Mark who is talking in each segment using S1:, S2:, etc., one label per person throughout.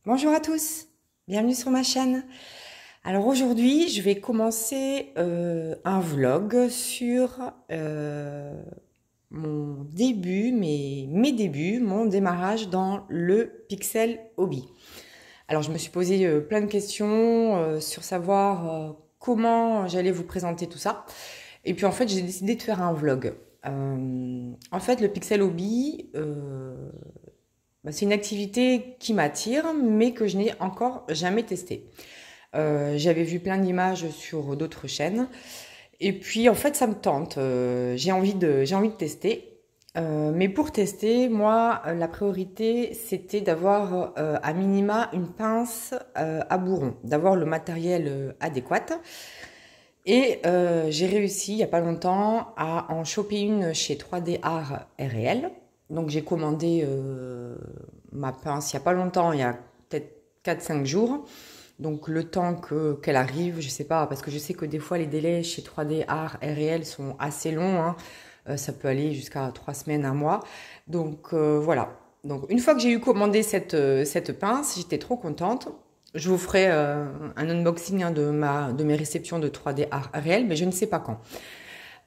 S1: Bonjour à tous, bienvenue sur ma chaîne. Alors aujourd'hui, je vais commencer un vlog sur mon début, mes débuts, mon démarrage dans le pixel hobby. Alors je me suis posé plein de questions sur savoir comment j'allais vous présenter tout ça. Et puis en fait, j'ai décidé de faire un vlog. En fait, le pixel hobby, c'est une activité qui m'attire, mais que je n'ai encore jamais testée. J'avais vu plein d'images sur d'autres chaînes. Et puis, en fait, ça me tente. J'ai envie de tester. Mais pour tester, moi, la priorité, c'était d'avoir à minima une pince à bourron, d'avoir le matériel adéquat. Et j'ai réussi, il n'y a pas longtemps, à en choper une chez 3D Art RL. Donc j'ai commandé ma pince il n'y a pas longtemps, il y a peut-être 4-5 jours. Donc le temps qu'elle arrive, je sais pas, parce que je sais que des fois les délais chez 3D Art RL sont assez longs, hein. Ça peut aller jusqu'à 3 semaines, un mois. Donc voilà. Donc une fois que j'ai eu commandé cette pince, j'étais trop contente. Je vous ferai un unboxing hein, de mes réceptions de 3D Art RL, mais je ne sais pas quand.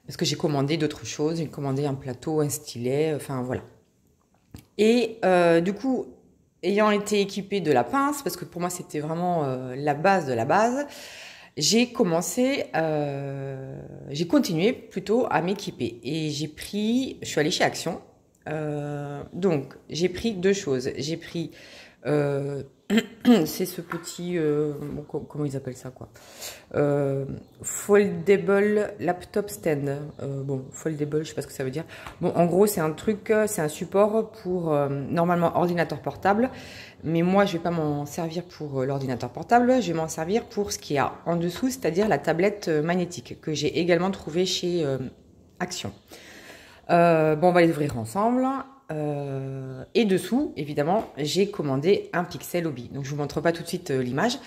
S1: Parce que j'ai commandé d'autres choses, j'ai commandé un plateau, un stylet, enfin voilà. Et du coup, ayant été équipée de la pince, parce que pour moi c'était vraiment la base de la base, j'ai continué plutôt à m'équiper. Et je suis allée chez Action. Donc j'ai pris deux choses. J'ai pris c'est ce petit, comment ils appellent ça quoi, foldable laptop stand. Bon, foldable, je sais pas ce que ça veut dire. Bon, en gros, c'est un truc, c'est un support pour normalement ordinateur portable. Mais moi, je vais pas m'en servir pour l'ordinateur portable. Je vais m'en servir pour ce qu'il y a en dessous, c'est-à-dire la tablette magnétique que j'ai également trouvée chez Action. Bon, on va les ouvrir ensemble. Et dessous, évidemment, j'ai commandé un pixel hobby. Donc, je vous montre pas tout de suite l'image.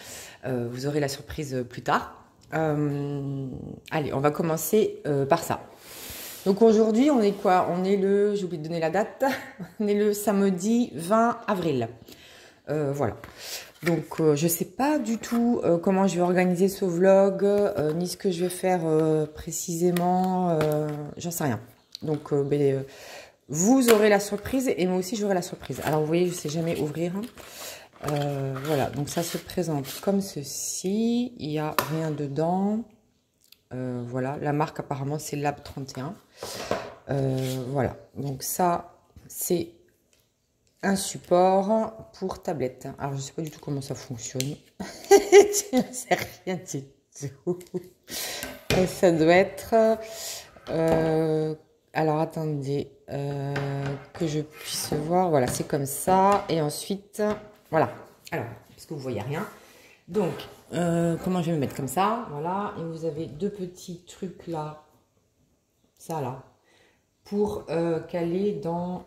S1: Vous aurez la surprise plus tard. Allez, on va commencer par ça. Donc, aujourd'hui, on est quoi? On est j'ai oublié de donner la date. On est le samedi 20 avril. Voilà. Donc, je sais pas du tout comment je vais organiser ce vlog, ni ce que je vais faire précisément. J'en sais rien. Donc, vous aurez la surprise et moi aussi j'aurai la surprise. Alors vous voyez, je ne sais jamais ouvrir. Voilà, donc ça se présente comme ceci. Il n'y a rien dedans. Voilà, la marque apparemment c'est Lab 31. Voilà, donc ça c'est un support pour tablette. Alors je ne sais pas du tout comment ça fonctionne. Je ne sais rien du tout. Et ça doit être... alors attendez que je puisse voir. Voilà, c'est comme ça. Et ensuite, voilà. Alors, parce que vous voyez rien. Donc, comment je vais me mettre comme ça? Voilà. Et vous avez deux petits trucs là. Ça là. Pour caler dans...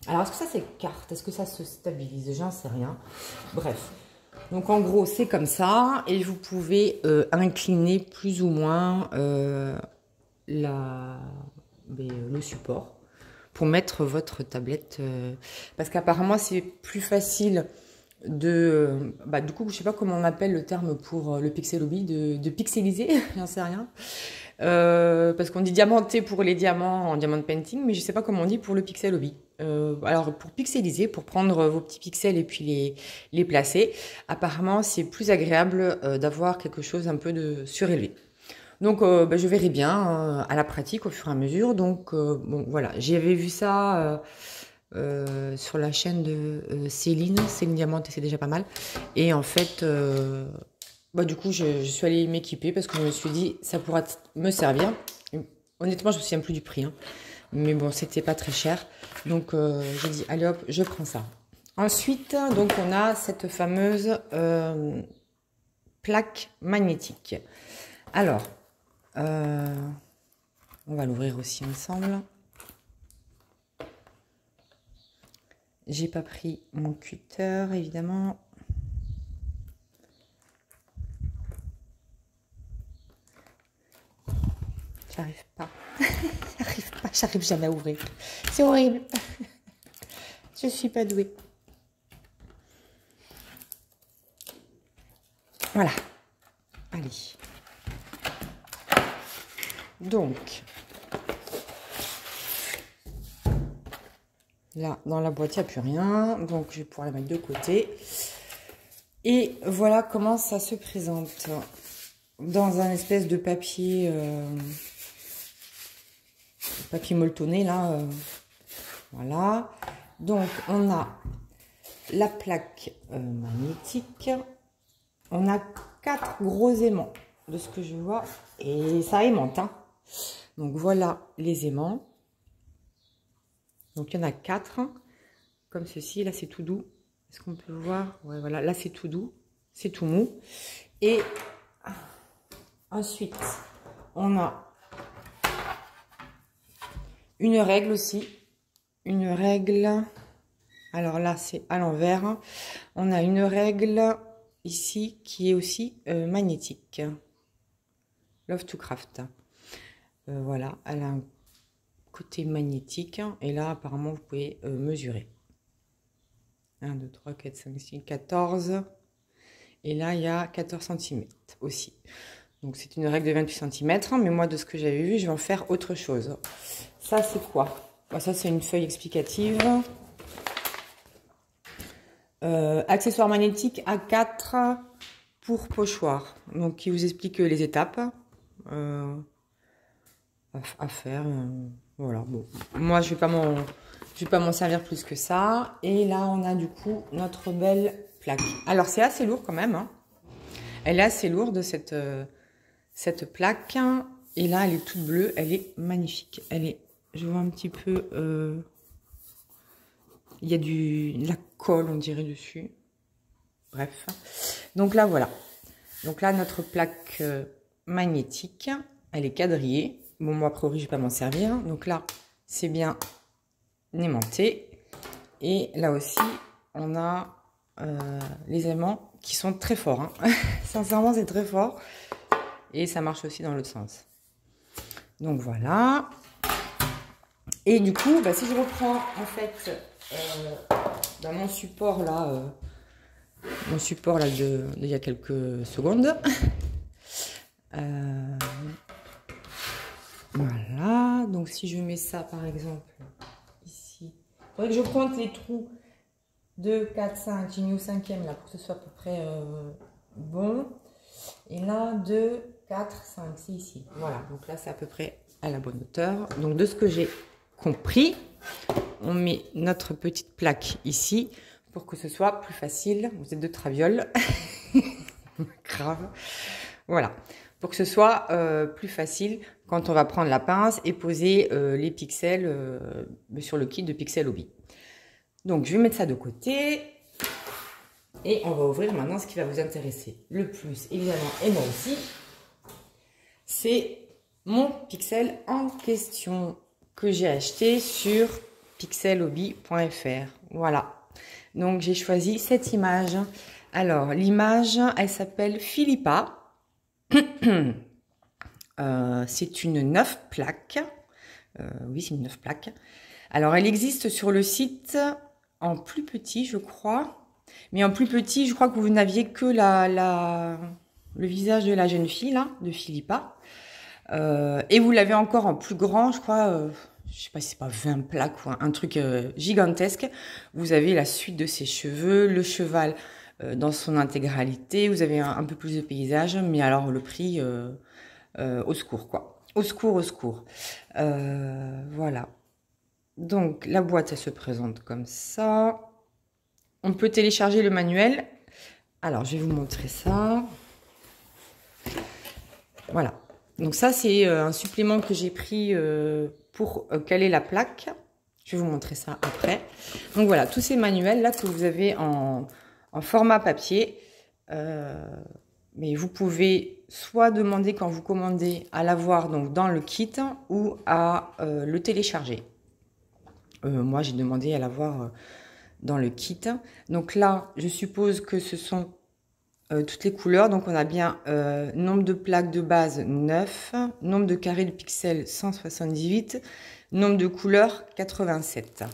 S1: Alors, est-ce que ça c'est carte? Est-ce que ça se stabilise? J'en sais rien. Bref. Donc, en gros, c'est comme ça. Et vous pouvez incliner plus ou moins... le support pour mettre votre tablette parce qu'apparemment c'est plus facile de du coup je sais pas comment on appelle le terme pour le pixel hobby, de pixeliser. J'en sais rien, parce qu'on dit diamanté pour les diamants en diamond painting, mais je sais pas comment on dit pour le pixel hobby. Alors pour pixeliser, pour prendre vos petits pixels et puis les placer, apparemment c'est plus agréable d'avoir quelque chose un peu de surélevé. Donc, je verrai bien à la pratique au fur et à mesure. Donc, bon, voilà. J'avais vu ça sur la chaîne de Céline Diamant, et c'est déjà pas mal. Et en fait, du coup, je suis allée m'équiper parce que je me suis dit, ça pourra me servir. Honnêtement, je me souviens plus du prix, hein. Mais bon, c'était pas très cher. Donc, j'ai dit, allez hop, je prends ça. Ensuite, donc, on a cette fameuse plaque magnétique. Alors... on va l'ouvrir aussi ensemble. J'ai pas pris mon cutter, évidemment. J'arrive pas. J'arrive jamais à ouvrir. C'est horrible. Je suis pas douée. Voilà. Allez. Donc, là, dans la boîte, il n'y a plus rien. Donc, je vais pouvoir la mettre de côté. Et voilà comment ça se présente. Dans un espèce de papier, papier molletonné, là. Voilà. Donc, on a la plaque magnétique. On a 4 gros aimants, de ce que je vois. Et ça aimante, hein. Donc, voilà les aimants. Donc, il y en a 4, comme ceci. Là, c'est tout doux. Est-ce qu'on peut voir? Ouais, voilà. Là, c'est tout doux. C'est tout mou. Et ensuite, on a une règle aussi. Une règle. Alors là, c'est à l'envers. On a une règle ici qui est aussi magnétique. Love to Craft. Voilà. Elle a un côté magnétique. Et là, apparemment, vous pouvez mesurer. 1, 2, 3, 4, 5, 6, 14. Et là, il y a 14 cm aussi. Donc, c'est une règle de 28 cm. Mais moi, de ce que j'avais vu, je vais en faire autre chose. Ça, c'est quoi? Ça, c'est une feuille explicative. Accessoires magnétiques A4 pour pochoir. Donc, qui vous explique les étapes à faire. Voilà. Bon. Moi, je vais pas m'en servir plus que ça. Et là, on a du coup notre belle plaque. Alors, c'est assez lourd quand même. Hein. Elle est assez lourde, cette plaque. Et là, elle est toute bleue. Elle est magnifique. Elle est, je vois un petit peu... il y a de la colle, on dirait, dessus. Bref. Donc là, voilà. Donc là, notre plaque magnétique, elle est quadrillée. Bon, moi, a priori, je ne vais pas m'en servir. Donc là, c'est bien aimanté. Et là aussi, on a les aimants qui sont très forts. Hein. Sincèrement, c'est très fort. Et ça marche aussi dans l'autre sens. Donc voilà. Et du coup, bah, si je reprends, en fait... dans mon support là, d'il y a quelques secondes. Voilà, donc si je mets ça par exemple ici, il faudrait que je compte les trous 2, 4, 5, j'ai mis au 5e là pour que ce soit à peu près bon. Et là 2, 4, 5, c'est ici. Voilà, donc là c'est à peu près à la bonne hauteur. Donc de ce que j'ai compris, on met notre petite plaque ici pour que ce soit plus facile. Vous êtes de Traviole. Grave. Voilà. Pour que ce soit plus facile quand on va prendre la pince et poser les pixels sur le kit de Pixel Hobby. Donc, je vais mettre ça de côté. Et on va ouvrir maintenant ce qui va vous intéresser le plus, évidemment, et moi aussi. C'est mon pixel en question que j'ai acheté sur pixelhobby.fr. Voilà. Donc, j'ai choisi cette image. Alors, l'image, elle s'appelle Philippa. C'est une 9 plaques. Oui, c'est une 9 plaques. Alors, elle existe sur le site en plus petit, je crois. Mais en plus petit, je crois que vous n'aviez que le visage de la jeune fille, là, de Philippa. Et vous l'avez encore en plus grand, je crois... je sais pas si c'est pas 20 plaques ou un truc gigantesque. Vous avez la suite de ses cheveux, le cheval dans son intégralité. Vous avez un peu plus de paysage, mais alors le prix, au secours, quoi. Au secours, au secours. Voilà. Donc, la boîte, elle se présente comme ça. On peut télécharger le manuel. Alors, je vais vous montrer ça. Voilà. Donc ça, c'est un supplément que j'ai pris pour caler la plaque. Je vais vous montrer ça après. Donc voilà, tous ces manuels là que vous avez en format papier. Mais vous pouvez soit demander quand vous commandez à l'avoir donc dans le kit ou à le télécharger. Moi, j'ai demandé à l'avoir dans le kit. Donc là, je suppose que ce sont toutes les couleurs. Donc on a bien nombre de plaques de base 9, nombre de carrés de pixels 178, nombre de couleurs 87.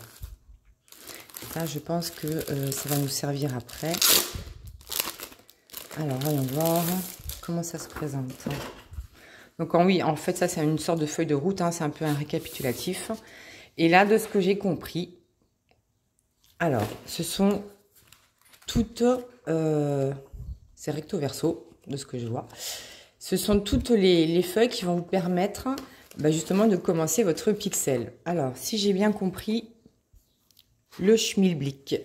S1: Ça, je pense que ça va nous servir après. Alors, voyons voir comment ça se présente. Donc, oui, en fait, ça, c'est une sorte de feuille de route. Hein, c'est un peu un récapitulatif. Et là, de ce que j'ai compris, alors, ce sont toutes... c'est recto verso, de ce que je vois. Ce sont toutes les feuilles qui vont vous permettre justement de commencer votre pixel. Alors, si j'ai bien compris, le schmilblick.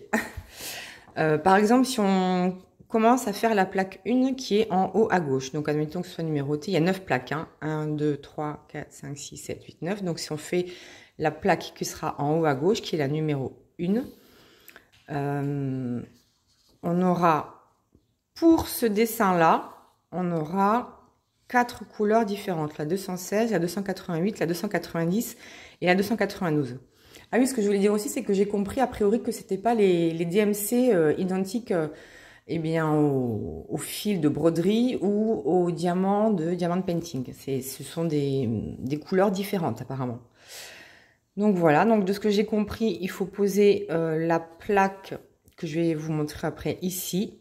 S1: Par exemple, si on commence à faire la plaque 1 qui est en haut à gauche, donc admettons que ce soit numéroté, il y a 9 plaques, hein, 1, 2, 3, 4, 5, 6, 7, 8, 9. Donc, si on fait la plaque qui sera en haut à gauche, qui est la numéro 1, on aura, pour ce dessin-là, on aura 4 couleurs différentes, la 216, la 288, la 290 et la 292. Ah oui, ce que je voulais dire aussi, c'est que j'ai compris a priori que c'était pas les DMC identiques eh bien, au fil de broderie ou au diamant de diamant painting. Ce sont des couleurs différentes apparemment. Donc voilà, donc de ce que j'ai compris, il faut poser la plaque que je vais vous montrer après ici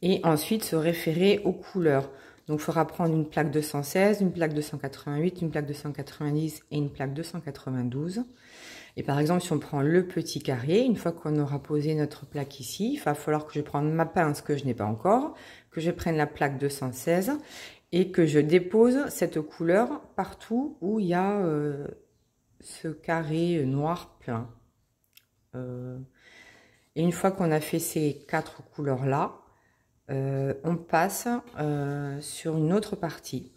S1: et ensuite se référer aux couleurs. Donc il faudra prendre une plaque 216, une plaque 288, une plaque 290 et une plaque 292. Et par exemple, si on prend le petit carré, une fois qu'on aura posé notre plaque ici, il va falloir que je prenne ma pince que je n'ai pas encore, que je prenne la plaque 216 et que je dépose cette couleur partout où il y a ce carré noir plein. Et une fois qu'on a fait ces 4 couleurs-là, on passe sur une autre partie.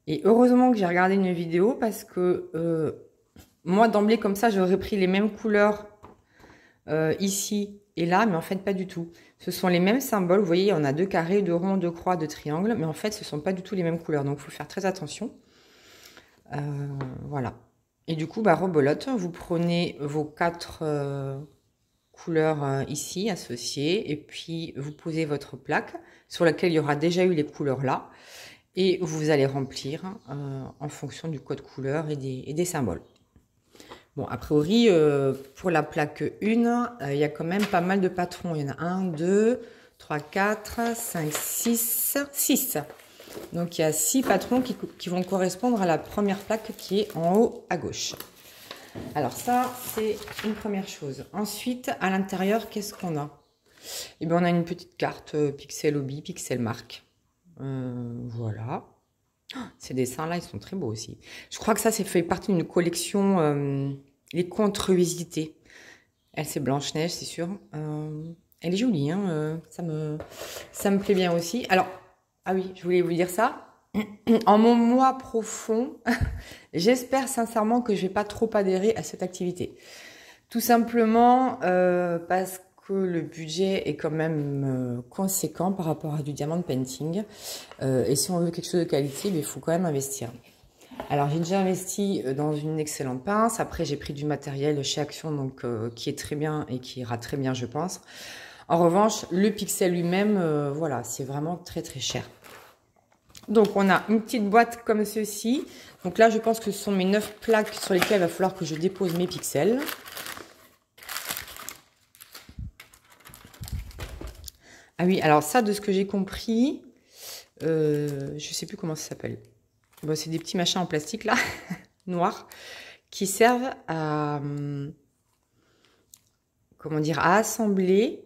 S1: Et heureusement que j'ai regardé une vidéo parce que moi, d'emblée, comme ça, j'aurais pris les mêmes couleurs ici et là, mais en fait, pas du tout. Ce sont les mêmes symboles. Vous voyez, on a 2 carrés, 2 ronds, 2 croix, 2 triangles, mais en fait, ce ne sont pas du tout les mêmes couleurs. Donc, il faut faire très attention. Voilà. Et du coup, rebolote, vous prenez vos 4 couleurs ici, associées, et puis vous posez votre plaque sur laquelle il y aura déjà eu les couleurs là, et vous allez remplir en fonction du code couleur et des symboles. Bon, a priori, pour la plaque 1, il y a quand même pas mal de patrons. Il y en a 1, 2, 3, 4, 5, 6, 6. Donc, il y a 6 patrons qui vont correspondre à la première plaque qui est en haut à gauche. Alors ça, c'est une première chose. Ensuite, à l'intérieur, qu'est-ce qu'on a? Eh bien, on a une petite carte Pixel Hobby, Pixel Mark. Voilà. Ces dessins-là, ils sont très beaux aussi. Je crois que ça, c'est fait partie d'une collection Les Contes revisités. Elle, c'est Blanche-Neige, c'est sûr. Elle est jolie, hein, ça me plaît bien aussi. Alors, ah oui, je voulais vous dire ça. En mon moi profond, j'espère sincèrement que je vais pas trop adhérer à cette activité. Tout simplement parce que le budget est quand même conséquent par rapport à du diamant painting. Et si on veut quelque chose de qualité, il faut quand même investir. Alors, j'ai déjà investi dans une excellente pince. Après, j'ai pris du matériel chez Action, donc qui est très bien et qui ira très bien, je pense. En revanche, le pixel lui-même, voilà, c'est vraiment très très cher. Donc, on a une petite boîte comme ceci. Donc là, je pense que ce sont mes 9 plaques sur lesquelles il va falloir que je dépose mes pixels. Ah oui, alors ça, de ce que j'ai compris, je ne sais plus comment ça s'appelle. Bon, c'est des petits machins en plastique, là, noirs, qui servent à, comment dire, à assembler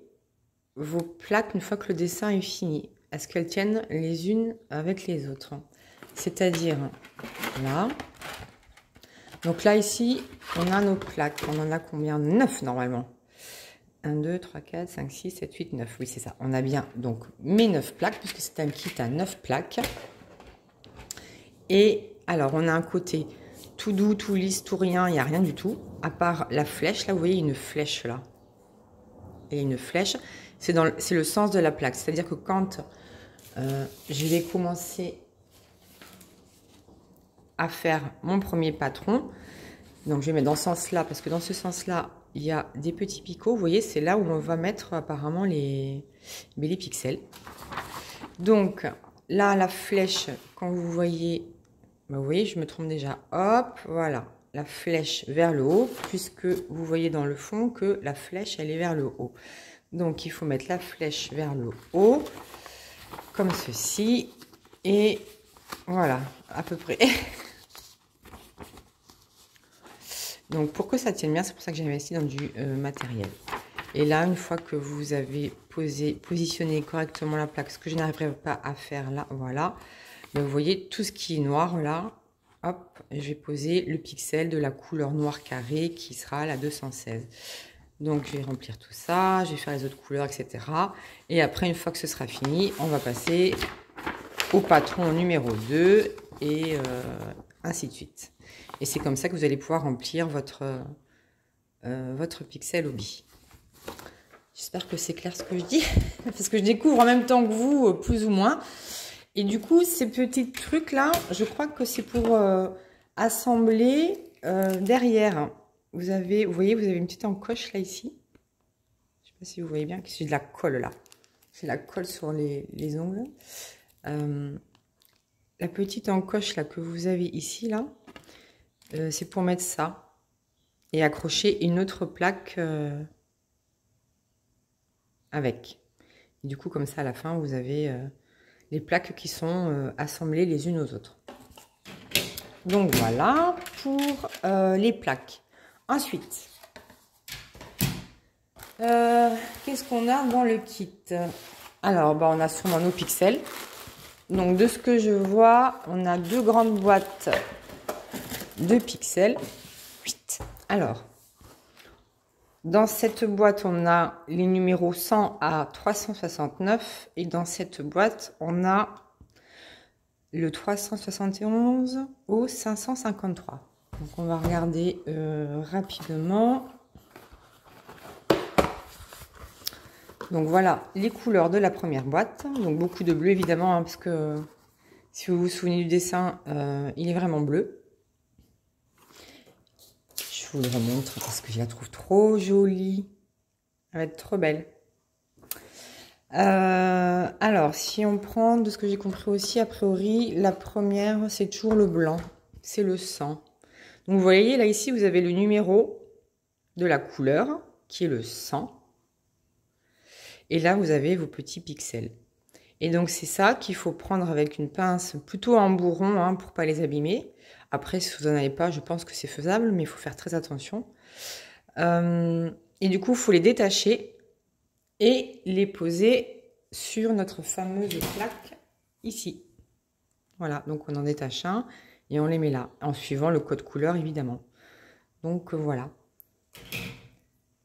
S1: vos plaques une fois que le dessin est fini, à ce qu'elles tiennent les unes avec les autres. C'est-à-dire, là. Donc là, ici, on a nos plaques. On en a combien? 9 normalement. 1, 2, 3, 4, 5, 6, 7, 8, 9. Oui, c'est ça. On a bien donc mes 9 plaques, puisque c'est un kit à 9 plaques. Et alors, on a un côté tout doux, tout lisse, tout rien. Il n'y a rien du tout. À part la flèche. Là, vous voyez, une flèche là. Et une flèche. C'est le sens de la plaque. C'est-à-dire que quand je vais commencer à faire mon premier patron, donc je vais mettre dans ce sens-là, parce que dans ce sens-là, il y a des petits picots. Vous voyez, c'est là où on va mettre apparemment les pixels. Donc là, la flèche, quand vous voyez, vous voyez, je me trompe déjà. Hop, voilà, la flèche vers le haut, puisque vous voyez dans le fond que la flèche, elle est vers le haut. Donc, il faut mettre la flèche vers le haut, comme ceci. Et voilà, à peu près. Donc, pour que ça tienne bien, c'est pour ça que j'ai investi dans du matériel. Et là, une fois que vous avez positionné correctement la plaque, ce que je n'arriverai pas à faire là, voilà. Mais vous voyez tout ce qui est noir là. Hop, je vais poser le pixel de la couleur noir carré qui sera la 216. Donc, je vais remplir tout ça, je vais faire les autres couleurs, etc. Et après, une fois que ce sera fini, on va passer au patron numéro 2 et ainsi de suite. Et c'est comme ça que vous allez pouvoir remplir votre pixel hobby. J'espère que c'est clair ce que je dis, parce que je découvre en même temps que vous, plus ou moins. Et du coup, ces petits trucs-là, je crois que c'est pour assembler derrière. Vous voyez, vous avez une petite encoche là, ici. Je ne sais pas si vous voyez bien, c'est de la colle là. C'est la colle sur les ongles. La petite encoche là que vous avez ici, là, c'est pour mettre ça. Et accrocher une autre plaque avec. Et du coup, comme ça, à la fin, vous avez les plaques qui sont assemblées les unes aux autres. Donc voilà pour les plaques. Ensuite, qu'est-ce qu'on a dans le kit? Alors, on a sûrement nos pixels. Donc, de ce que je vois, on a 2 grandes boîtes de pixels. Alors, dans cette boîte, on a les numéros 100 à 369. Et dans cette boîte, on a le 371 au 553. Donc, on va regarder rapidement. Donc, voilà les couleurs de la première boîte. Donc, beaucoup de bleu, évidemment, hein, parce que si vous vous souvenez du dessin, il est vraiment bleu. Je vous le remontre parce que je la trouve trop jolie. Elle va être trop belle. Alors, si on prend de ce que j'ai compris aussi, a priori, la première, c'est toujours le blanc. C'est le 100. Donc, vous voyez, là, ici, vous avez le numéro de la couleur, qui est le 100. Et là, vous avez vos petits pixels. Et donc, c'est ça qu'il faut prendre avec une pince plutôt en bourron, hein, pour ne pas les abîmer. Après, si vous n'en avez pas, je pense que c'est faisable, mais il faut faire très attention. Et du coup, il faut les détacher et les poser sur notre fameuse plaque ici. Voilà, donc on en détache un et on les met là, en suivant le code couleur, évidemment. Donc, voilà.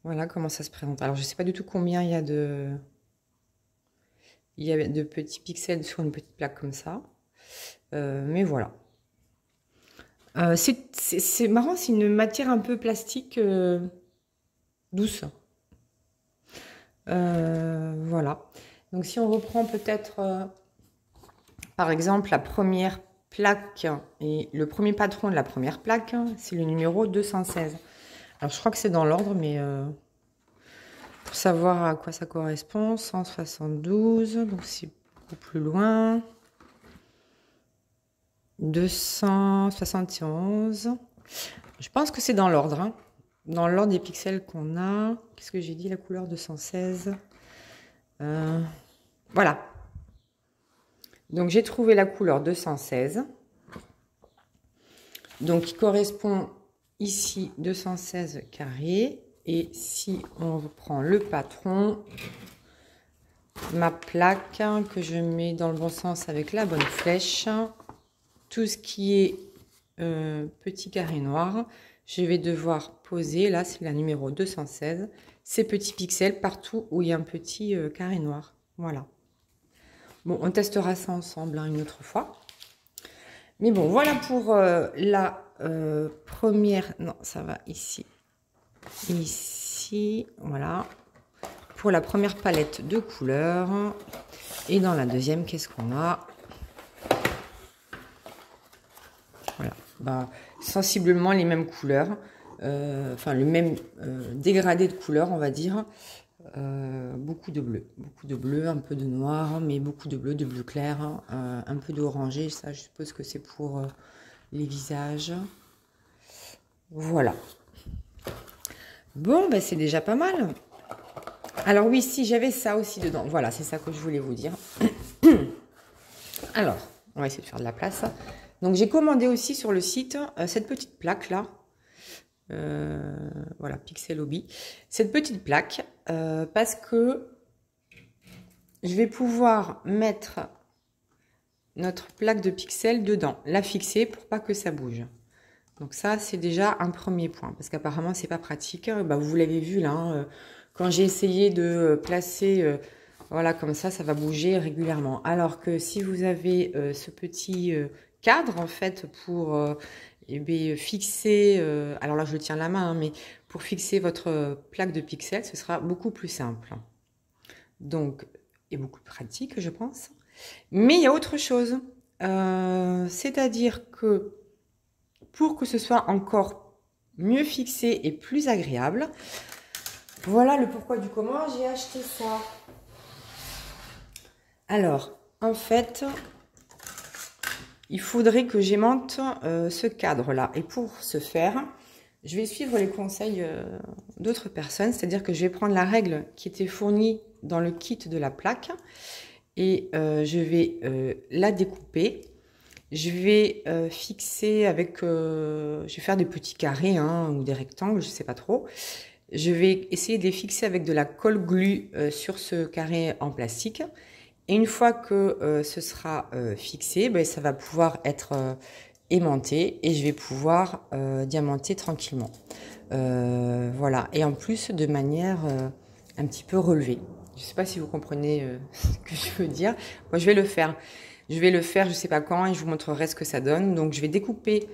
S1: Voilà comment ça se présente. Alors, je ne sais pas du tout combien il y a de petits pixels sur une petite plaque comme ça. Mais voilà. C'est marrant, c'est une matière un peu plastique douce. Voilà. Donc, si on reprend peut-être, par exemple, la première plaque et le premier patron de la première plaque, c'est le numéro 216. Alors, je crois que c'est dans l'ordre, mais pour savoir à quoi ça correspond, 172, donc c'est beaucoup plus loin. 271. Je pense que c'est dans l'ordre. Hein. Dans l'ordre des pixels qu'on a. Qu'est-ce que j'ai dit? La couleur 216. Voilà. Donc, j'ai trouvé la couleur 216. Donc, qui correspond ici 216 carré. Et si on reprend le patron, ma plaque que je mets dans le bon sens avec la bonne flèche, tout ce qui est petit carré noir, je vais devoir poser, là c'est la numéro 216, ces petits pixels partout où il y a un petit carré noir. Voilà. Bon, on testera ça ensemble hein, une autre fois. Mais bon, voilà pour la première... Non, ça va ici. Ici, voilà. Pour la première palette de couleurs. Et dans la deuxième, qu'est-ce qu'on a? Voilà. Sensiblement les mêmes couleurs. Enfin, le même dégradé de couleurs, on va dire. Beaucoup de bleu, un peu de noir, mais beaucoup de bleu clair, hein, un peu d'orangé, ça je suppose que c'est pour les visages. Voilà. Bon, c'est déjà pas mal. Alors oui, si j'avais ça aussi dedans. Voilà, c'est ça que je voulais vous dire. Alors, on va essayer de faire de la place. Donc j'ai commandé aussi sur le site cette petite plaque là. Voilà, Pixel Hobby. Cette petite plaque parce que je vais pouvoir mettre notre plaque de pixels dedans, la fixer pour pas que ça bouge. Donc ça, c'est déjà un premier point, parce qu'apparemment, c'est pas pratique. Bah, vous l'avez vu là, hein, quand j'ai essayé de placer, voilà, comme ça va bouger régulièrement. Alors que si vous avez ce petit cadre, en fait, pour eh bien, fixer, alors là, je le tiens à la main, hein, mais pour fixer votre plaque de pixels, ce sera beaucoup plus simple. Donc, et beaucoup plus pratique, je pense. Mais il y a autre chose, c'est-à-dire que pour que ce soit encore mieux fixé et plus agréable, voilà le pourquoi du comment j'ai acheté ça. Alors, en fait, il faudrait que j'aimante ce cadre-là. Et pour ce faire, je vais suivre les conseils d'autres personnes, c'est-à-dire que je vais prendre la règle qui était fournie dans le kit de la plaque et je vais la découper. Je vais fixer avec, je vais faire des petits carrés hein, ou des rectangles, je sais pas trop. Je vais essayer de les fixer avec de la colle glue sur ce carré en plastique. Et une fois que ce sera fixé, ben, ça va pouvoir être aimanté et je vais pouvoir diamanter tranquillement. Voilà. Et en plus de manière un petit peu relevée. Je sais pas si vous comprenez ce que je veux dire. Moi, je vais le faire. Je vais le faire, je sais pas quand, et je vous montrerai ce que ça donne. Donc, je vais découper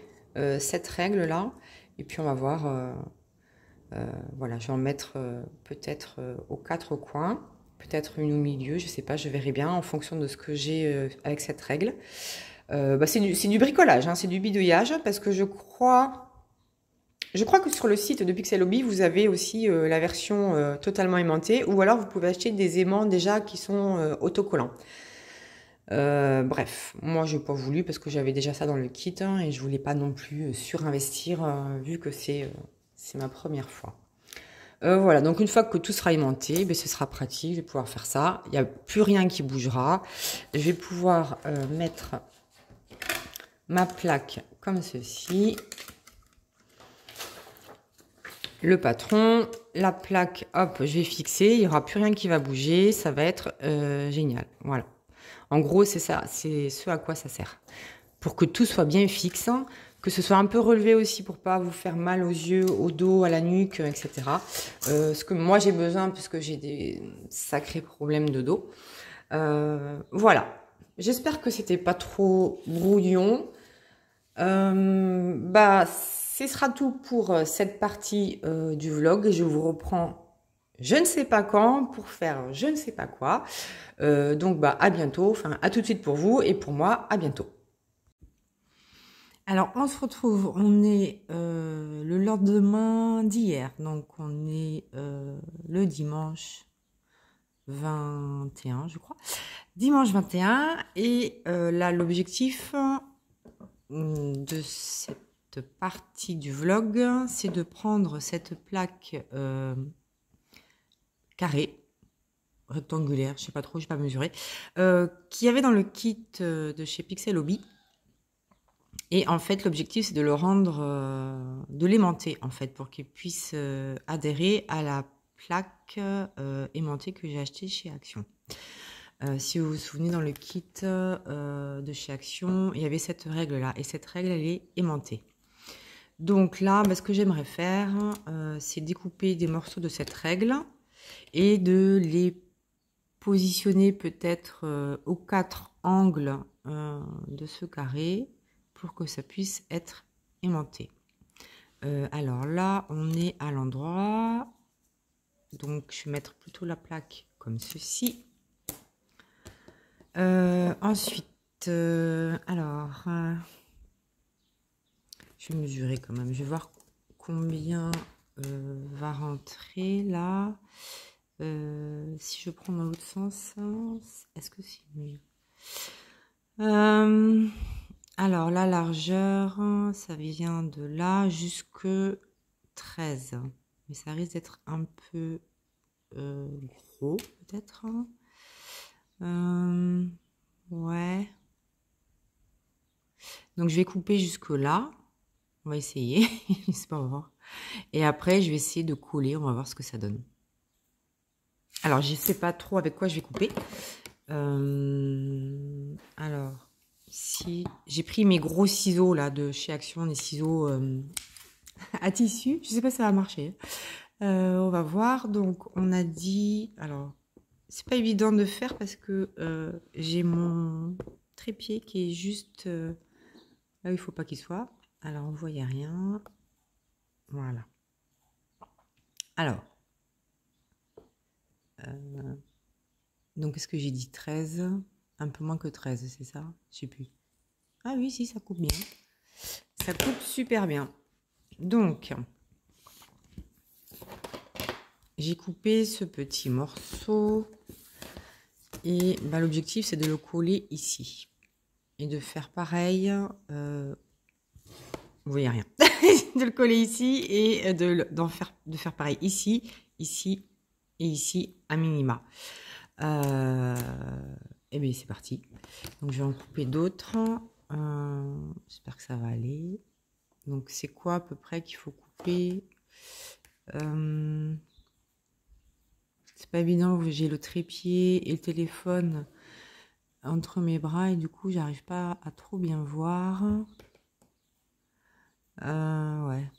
S1: cette règle-là, et puis on va voir. Voilà, je vais en mettre peut-être aux 4 coins, peut-être une au milieu, je sais pas, je verrai bien en fonction de ce que j'ai avec cette règle. Bah, c'est du bricolage, hein, c'est du bidouillage, parce que je crois que sur le site de Pixel Hobby, vous avez aussi la version totalement aimantée, ou alors vous pouvez acheter des aimants déjà qui sont autocollants. Bref, moi je n'ai pas voulu parce que j'avais déjà ça dans le kit hein, et je voulais pas non plus surinvestir vu que c'est ma première fois. Voilà, donc une fois que tout sera aimanté, ben, ce sera pratique, je vais pouvoir faire ça. Il n'y a plus rien qui bougera. Je vais pouvoir mettre ma plaque comme ceci. Le patron, la plaque, hop, je vais fixer. Il n'y aura plus rien qui va bouger. Ça va être génial. Voilà. En gros, c'est ça, c'est ce à quoi ça sert. Pour que tout soit bien fixe, que ce soit un peu relevé aussi pour pas vous faire mal aux yeux, au dos, à la nuque, etc. Ce que moi j'ai besoin parce que j'ai des sacrés problèmes de dos. Voilà. J'espère que c'était pas trop brouillon. Bah, ce sera tout pour cette partie du vlog. Je vous reprends je ne sais pas quand pour faire je ne sais pas quoi. Donc bah à bientôt, enfin à tout de suite pour vous et pour moi à bientôt. Alors on se retrouve, on est le lendemain d'hier, donc on est le dimanche 21 je crois, dimanche 21 et là l'objectif de cette partie du vlog c'est de prendre cette plaque carrée rectangulaire, je sais pas trop, j'ai pas mesuré, qu'il y avait dans le kit de chez Pixel Hobby. Et en fait, l'objectif, c'est de le rendre, de l'aimanter, en fait, pour qu'il puisse adhérer à la plaque aimantée que j'ai achetée chez Action. Si vous vous souvenez, dans le kit de chez Action, il y avait cette règle-là. Et cette règle, elle est aimantée. Donc là, bah, ce que j'aimerais faire, c'est découper des morceaux de cette règle et de les positionner peut-être aux 4 angles de ce carré pour que ça puisse être aimanté. Alors là, on est à l'endroit. Donc, je vais mettre plutôt la plaque comme ceci. Ensuite, alors, je vais mesurer quand même. Je vais voir combien va rentrer là. Si je prends dans l'autre sens, est-ce que c'est mieux? Alors, la largeur, ça vient de là jusque 13. Mais ça risque d'être un peu gros, peut-être. Ouais. Donc, je vais couper jusque là. On va essayer. C'est pas voir. Et après, je vais essayer de coller. On va voir ce que ça donne. Alors, je ne sais pas trop avec quoi je vais couper. Alors, si j'ai pris mes gros ciseaux là de chez Action, des ciseaux à tissu. Je ne sais pas si ça va marcher. On va voir. Donc, on a dit... Alors, c'est pas évident de faire parce que j'ai mon trépied qui est juste là où il ne faut pas qu'il soit. Alors, on ne voyait rien. Voilà. Alors, donc, est-ce que j'ai dit 13? Un peu moins que 13, c'est ça? Je sais plus. Ah oui, si, ça coupe bien. Ça coupe super bien. Donc, j'ai coupé ce petit morceau. Et bah, l'objectif, c'est de le coller ici. Et de faire pareil. Vous voyez rien. De le coller ici et de faire pareil ici, ici et ici à minima. Et bien, c'est parti. Donc, je vais en couper d'autres. J'espère que ça va aller. Donc, c'est quoi à peu près qu'il faut couper? C'est pas évident, j'ai le trépied et le téléphone entre mes bras et du coup, j'arrive pas à trop bien voir. Ouais,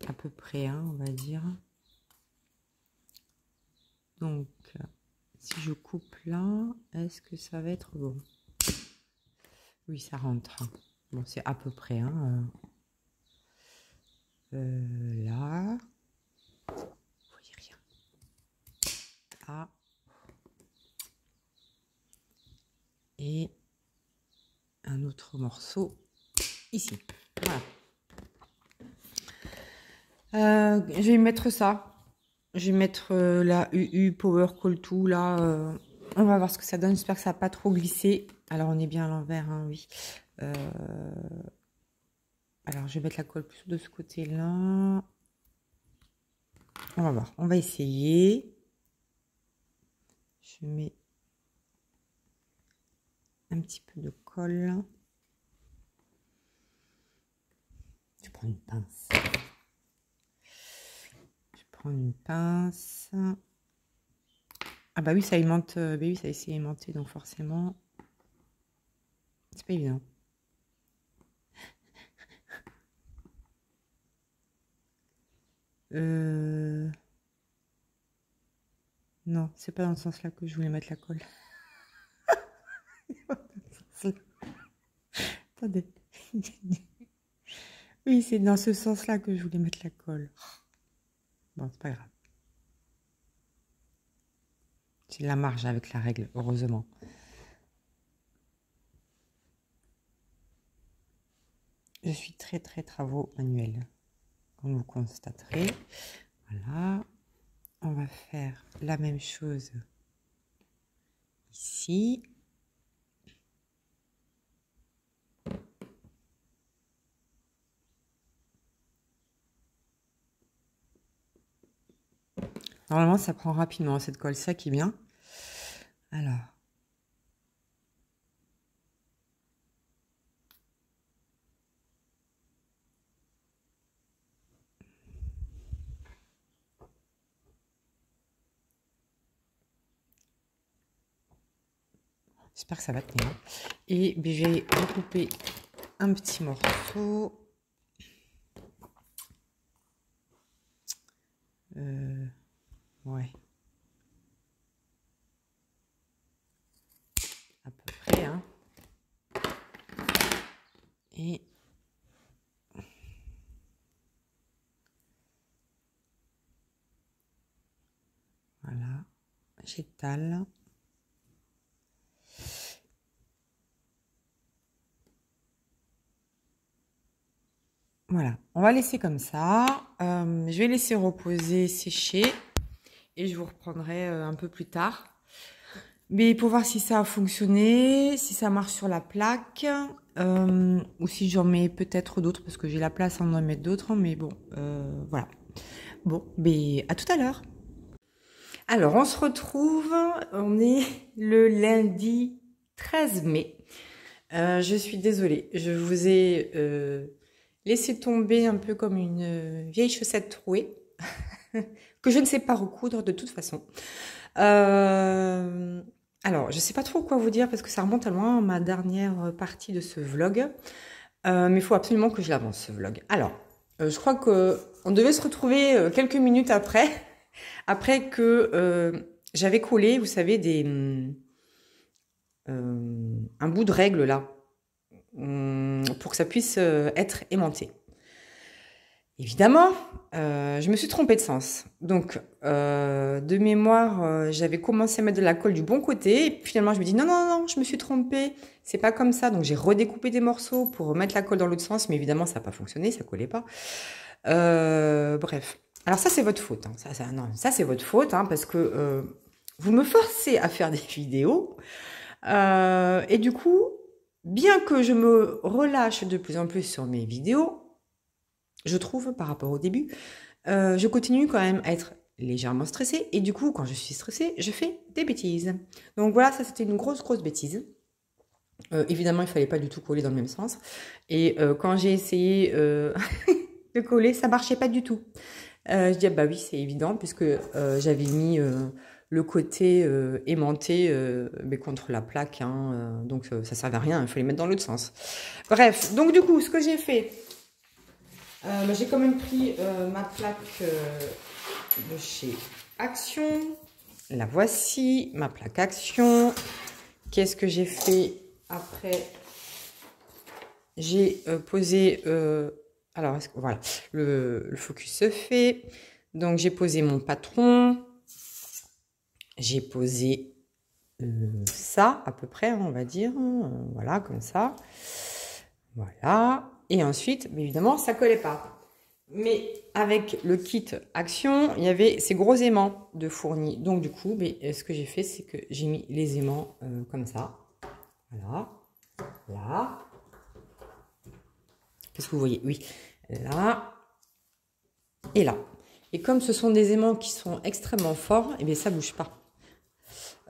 S1: à peu près, hein, on va dire. Donc, si je coupe là, est-ce que ça va être bon? Oui, ça rentre. Bon, c'est à peu près, hein. Là. Vous voyez rien. Là. Et un autre morceau ici. Voilà. Je vais mettre ça. Je vais mettre la UU Power Call To là. On va voir ce que ça donne. J'espère que ça n'a pas trop glissé. Alors on est bien à l'envers, hein, oui. Alors je vais mettre la colle plus de ce côté-là. On va voir. On va essayer. Je mets un petit peu de colle. Je prends une pince. Une pince. Ah bah oui, ça aimente. Bah oui, ça essaie d'aimanter, donc forcément, c'est pas évident. Non, c'est pas dans ce sens-là que je voulais mettre la colle. Attendez. Oui, c'est dans ce sens-là que je voulais mettre la colle. Bon, c'est pas grave. J'ai de la marge avec la règle, heureusement. Je suis très travaux manuels, comme vous constaterez. Voilà. On va faire la même chose ici. Normalement, ça prend rapidement cette colle, ça qui est bien. Alors. J'espère que ça va tenir. Et ben, je vais recouper un petit morceau. Ouais. À peu près, hein. Et voilà. J'étale. Voilà, on va laisser comme ça. Je vais laisser reposer, sécher. Et je vous reprendrai un peu plus tard. Mais pour voir si ça a fonctionné, si ça marche sur la plaque. Ou si j'en mets peut-être d'autres. Parce que j'ai la place à en mettre d'autres. Mais bon, voilà. Bon, mais à tout à l'heure. Alors, on se retrouve, on est le lundi 13 mai. Je suis désolée, je vous ai laissé tomber un peu comme une vieille chaussette trouée, que je ne sais pas recoudre de toute façon. Alors, je ne sais pas trop quoi vous dire parce que ça remonte à loin, ma dernière partie de ce vlog. Mais il faut absolument que je l'avance, ce vlog. Alors, je crois qu'on devait se retrouver quelques minutes après que j'avais collé, vous savez, un bout de règle là, pour que ça puisse être aimanté. Évidemment, je me suis trompée de sens. Donc, de mémoire, j'avais commencé à mettre de la colle du bon côté. Et puis, finalement, je me dis non, je me suis trompée. C'est pas comme ça. Donc, j'ai redécoupé des morceaux pour mettre la colle dans l'autre sens. Mais évidemment, ça n'a pas fonctionné, ça collait pas. Bref. Alors ça, c'est votre faute. Hein. Ça c'est votre faute hein, parce que vous me forcez à faire des vidéos. Et du coup, bien que je me relâche de plus en plus sur mes vidéos, je trouve, par rapport au début, je continue quand même à être légèrement stressée. Et du coup, quand je suis stressée, je fais des bêtises. Donc voilà, ça c'était une grosse bêtise. Évidemment, il fallait pas du tout coller dans le même sens. Et quand j'ai essayé de coller, ça marchait pas du tout. Je dis, ah bah oui, c'est évident, puisque j'avais mis le côté aimanté mais contre la plaque, hein, donc ça servait à rien, il fallait mettre dans l'autre sens. Bref, donc du coup, ce que j'ai fait, j'ai quand même pris ma plaque de chez Action. La voici, ma plaque Action. Qu'est-ce que j'ai fait après? J'ai posé... alors, voilà, le focus se fait. Donc, j'ai posé mon patron. J'ai posé ça, à peu près, on va dire. Voilà, comme ça. Voilà. Et ensuite, évidemment, ça ne collait pas. Mais avec le kit Action, il y avait ces gros aimants de fournis. Donc, du coup, ce que j'ai fait, c'est que j'ai mis les aimants comme ça. Voilà. Là. Qu'est-ce que vous voyez? Oui. Là et là. Et comme ce sont des aimants qui sont extrêmement forts, et bien ça bouge pas.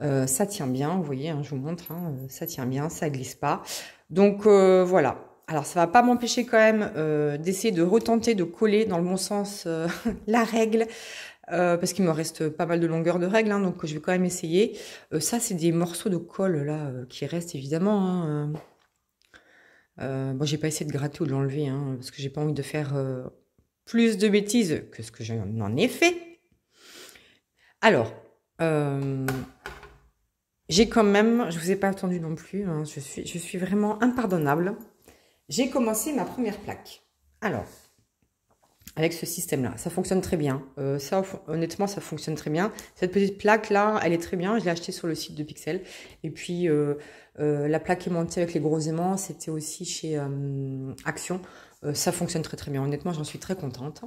S1: Ça tient bien, vous voyez, hein, je vous montre, hein, ça tient bien, ça glisse pas. Donc voilà. Alors ça va pas m'empêcher quand même d'essayer de retenter de coller dans le bon sens la règle. Parce qu'il me reste pas mal de longueur de règle, hein, donc je vais quand même essayer. Ça c'est des morceaux de colle là qui restent évidemment. Hein, bon, j'ai pas essayé de gratter ou de l'enlever, hein, parce que j'ai pas envie de faire plus de bêtises que ce que j'en ai fait. Alors, j'ai quand même, je vous ai pas attendu non plus, hein, je suis vraiment impardonnable. J'ai commencé ma première plaque. Alors, avec ce système-là, ça fonctionne très bien. Ça, honnêtement, ça fonctionne très bien. Cette petite plaque-là, elle est très bien. Je l'ai achetée sur le site de Pixel. Et puis, la plaque aimantée avec les gros aimants, c'était aussi chez Action. Ça fonctionne très bien. Honnêtement, j'en suis très contente.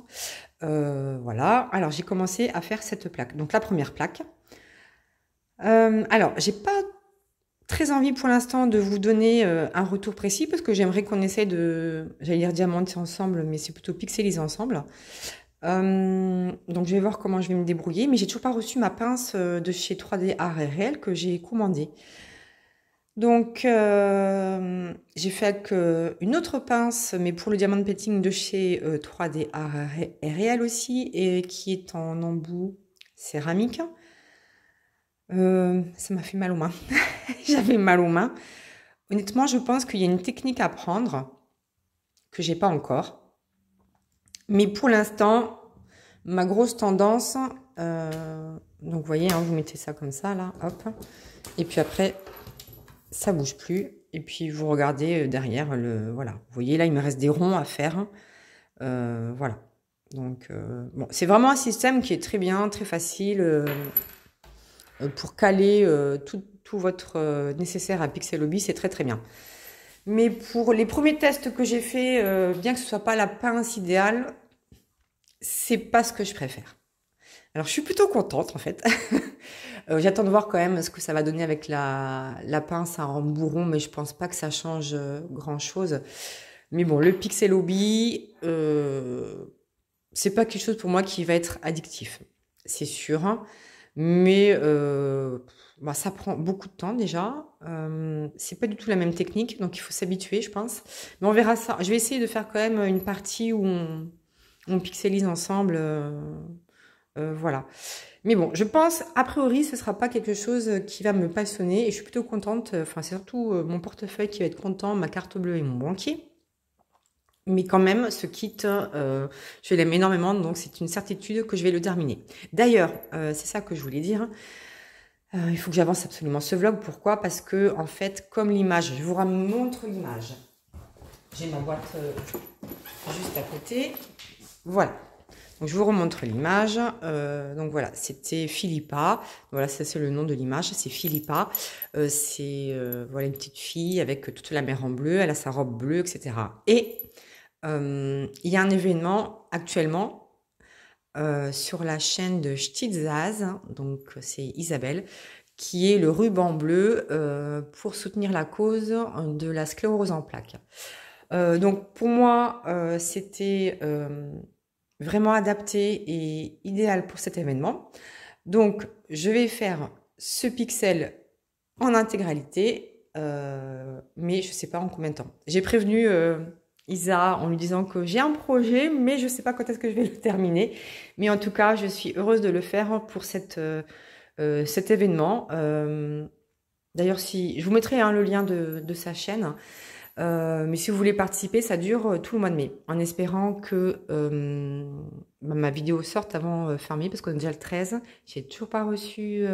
S1: Voilà. Alors, j'ai commencé à faire cette plaque. Donc, la première plaque. Alors, j'ai pas très envie pour l'instant de vous donner un retour précis parce que j'aimerais qu'on essaye de, j'allais dire diamanter ensemble, mais c'est plutôt pixeliser ensemble. Donc, je vais voir comment je vais me débrouiller. Mais j'ai toujours pas reçu ma pince de chez 3D Art et Réel que j'ai commandée. Donc, j'ai fait avec une autre pince, mais pour le diamant painting de chez 3D Art et Réel aussi, et qui est en embout céramique. Ça m'a fait mal aux mains. J'avais mal aux mains. Honnêtement, je pense qu'il y a une technique à prendre que j'ai pas encore. Mais pour l'instant, ma grosse tendance, donc vous voyez, hein, vous mettez ça comme ça là, hop. Et puis après, ça bouge plus. Et puis vous regardez derrière voilà. Vous voyez là, il me reste des ronds à faire. Voilà. Donc bon, c'est vraiment un système qui est très bien, très facile pour caler tout votre nécessaire à Pixel Hobby, c'est très bien. Mais pour les premiers tests que j'ai fait, bien que ce soit pas la pince idéale, c'est pas ce que je préfère. Alors je suis plutôt contente en fait. J'attends de voir quand même ce que ça va donner avec la pince à rembourron, mais je pense pas que ça change grand chose. Mais bon, le Pixel Hobby, c'est pas quelque chose pour moi qui va être addictif, c'est sûr. Hein. Mais bah, ça prend beaucoup de temps déjà. C'est pas du tout la même technique, donc il faut s'habituer, je pense. Mais on verra ça. Je vais essayer de faire quand même une partie où on pixelise ensemble. Voilà. Mais bon, je pense, a priori, ce sera pas quelque chose qui va me passionner. Et je suis plutôt contente. Enfin, c'est surtout mon portefeuille qui va être content, ma carte bleue et mon banquier. Mais quand même, ce kit, je l'aime énormément, donc c'est une certitude que je vais le terminer. D'ailleurs, c'est ça que je voulais dire. Il faut que j'avance absolument ce vlog. Pourquoi? Parce que, en fait, comme l'image, je vous montre l'image. J'ai ma boîte juste à côté. Voilà. Donc, je vous remontre l'image. Donc, voilà, c'était Philippa. Voilà, ça, c'est le nom de l'image. C'est Philippa. C'est voilà, une petite fille avec toute la mer en bleu. Elle a sa robe bleue, etc. Et il y a un événement actuellement sur la chaîne de Stitzaz, donc c'est Isabelle, qui est le ruban bleu pour soutenir la cause de la sclérose en plaques. Donc pour moi, c'était vraiment adapté et idéal pour cet événement. Donc je vais faire ce pixel en intégralité, mais je ne sais pas en combien de temps. J'ai prévenu Isa en lui disant que j'ai un projet, mais je ne sais pas quand est-ce que je vais le terminer. Mais en tout cas, je suis heureuse de le faire pour cet événement. D'ailleurs, si je vous mettrai le lien de sa chaîne. Mais si vous voulez participer, ça dure tout le mois de mai, en espérant que ma vidéo sorte avant fin mai, parce qu'on est déjà le 13. J'ai toujours pas reçu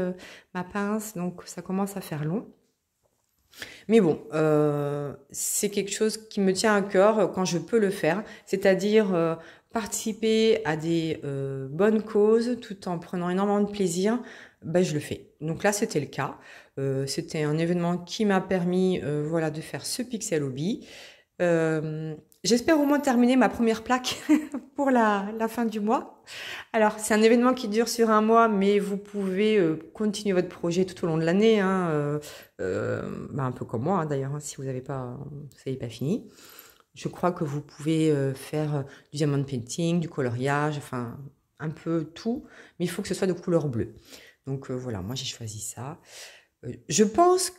S1: ma pince, donc ça commence à faire long. Mais bon, c'est quelque chose qui me tient à cœur quand je peux le faire, c'est-à-dire participer à des bonnes causes tout en prenant énormément de plaisir, ben, je le fais. Donc là, c'était le cas. C'était un événement qui m'a permis voilà, de faire ce Pixel Hobby. J'espère au moins terminer ma première plaque pour la fin du mois. Alors, c'est un événement qui dure sur un mois, mais vous pouvez continuer votre projet tout au long de l'année, hein, bah, un peu comme moi d'ailleurs, hein, si vous n'avez pas fini. Je crois que vous pouvez faire du diamond painting, du coloriage, enfin un peu tout, mais il faut que ce soit de couleur bleue. Donc voilà, moi j'ai choisi ça. Je pense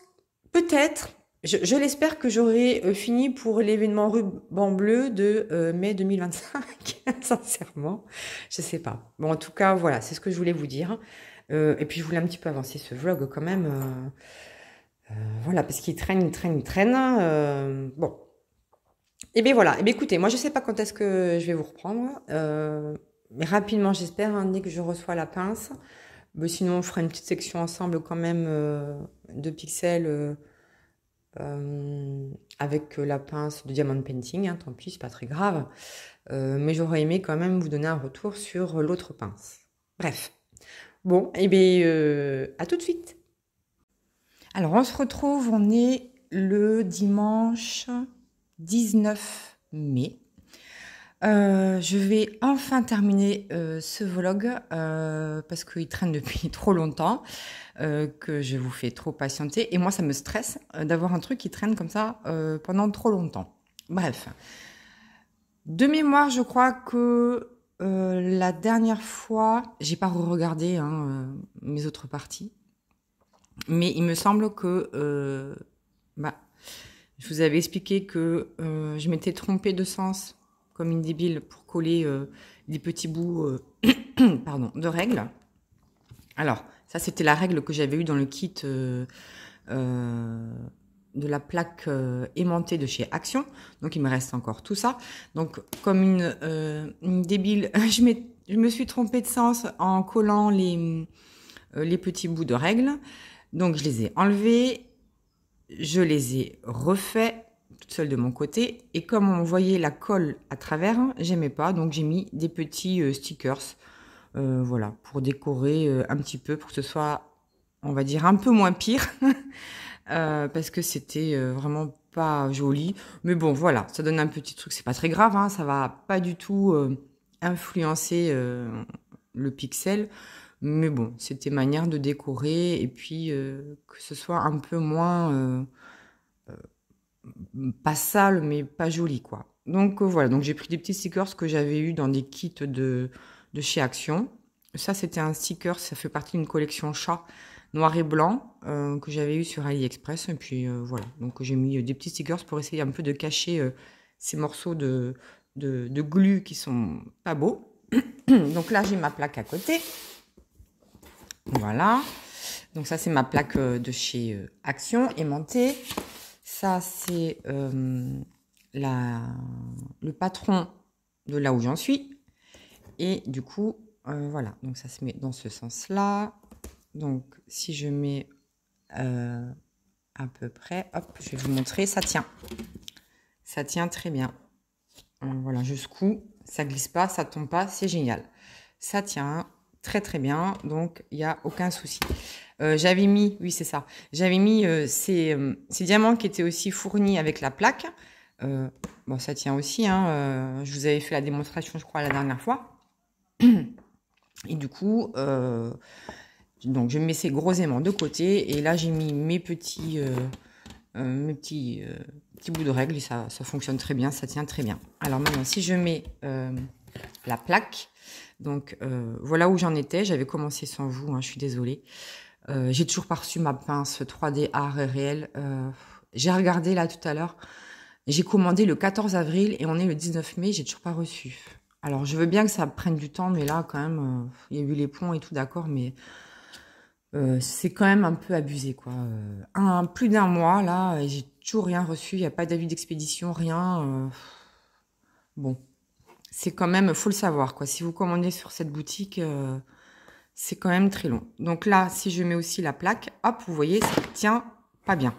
S1: peut-être, je l'espère que j'aurai fini pour l'événement ruban bleu de mai 2025, sincèrement, je sais pas. Bon, en tout cas, voilà, c'est ce que je voulais vous dire. Et puis, je voulais un petit peu avancer ce vlog quand même. Voilà, parce qu'il traîne. Bon. Et bien voilà, et bien écoutez, moi je sais pas quand est-ce que je vais vous reprendre, mais rapidement j'espère, hein, dès que je reçois la pince. Mais sinon, on fera une petite section ensemble quand même de pixels avec la pince de diamond painting, hein, tant pis, c'est pas très grave. Mais j'aurais aimé quand même vous donner un retour sur l'autre pince. Bref. Bon, et bien à tout de suite. Alors on se retrouve, on est le dimanche 19 mai. Je vais enfin terminer ce vlog parce qu'il traîne depuis trop longtemps, que je vous fais trop patienter. Et moi, ça me stresse d'avoir un truc qui traîne comme ça pendant trop longtemps. Bref. De mémoire, je crois que la dernière fois, j'ai pas regardé hein, mes autres parties. Mais il me semble que je vous avais expliqué que je m'étais trompée de sens comme une débile pour coller des petits bouts pardon, de règles. Alors, ça c'était la règle que j'avais eue dans le kit de la plaque aimantée de chez Action. Donc il me reste encore tout ça. Donc comme une débile, je me suis trompée de sens en collant les petits bouts de règles. Donc je les ai enlevés, je les ai refaits toute seule de mon côté. Et comme on voyait la colle à travers, j'aimais pas. Donc j'ai mis des petits stickers, voilà, pour décorer un petit peu, pour que ce soit, on va dire, un peu moins pire. Parce que c'était vraiment pas joli. Mais bon, voilà, ça donne un petit truc. C'est pas très grave, hein, ça va pas du tout influencer le pixel. Mais bon, c'était manière de décorer et puis que ce soit un peu moins pas sale mais pas joli quoi. Donc voilà, donc j'ai pris des petits stickers que j'avais eu dans des kits de chez Action. Ça, c'était un sticker, ça fait partie d'une collection chat noir et blanc que j'avais eu sur AliExpress. Et puis voilà, donc j'ai mis des petits stickers pour essayer un peu de cacher ces morceaux de glu qui sont pas beaux. Donc là, j'ai ma plaque à côté. Voilà. Donc ça, c'est ma plaque de chez Action aimantée. Ça, c'est le patron de là où j'en suis. Et du coup, voilà. Donc ça se met dans ce sens-là. Donc si je mets à peu près, hop, je vais vous montrer, ça tient. Ça tient très bien. Voilà, je secoue, ça glisse pas, ça tombe pas, c'est génial. Ça tient très très bien, donc il n'y a aucun souci. J'avais mis, oui c'est ça, j'avais mis ces diamants qui étaient aussi fournis avec la plaque. Bon, ça tient aussi, hein, je vous avais fait la démonstration, je crois, la dernière fois. Et du coup, donc je mets ces gros aimants de côté, et là j'ai mis mes petits bouts de règle, et ça fonctionne très bien, ça tient très bien. Alors maintenant, si je mets la plaque, donc voilà où j'en étais. J'avais commencé sans vous, hein, je suis désolée. J'ai toujours pas reçu ma pince 3D art et réel. J'ai regardé là tout à l'heure. J'ai commandé le 14 avril et on est le 19 mai, j'ai toujours pas reçu. Alors je veux bien que ça prenne du temps, mais là quand même, il y a eu les ponts et tout, d'accord, mais c'est quand même un peu abusé, quoi. Plus d'un mois, là, et j'ai toujours rien reçu. Il n'y a pas d'avis d'expédition, rien. Bon, c'est quand même, faut le savoir, quoi. Si vous commandez sur cette boutique, c'est quand même très long. Donc là, si je mets aussi la plaque, hop, vous voyez, ça tient pas bien.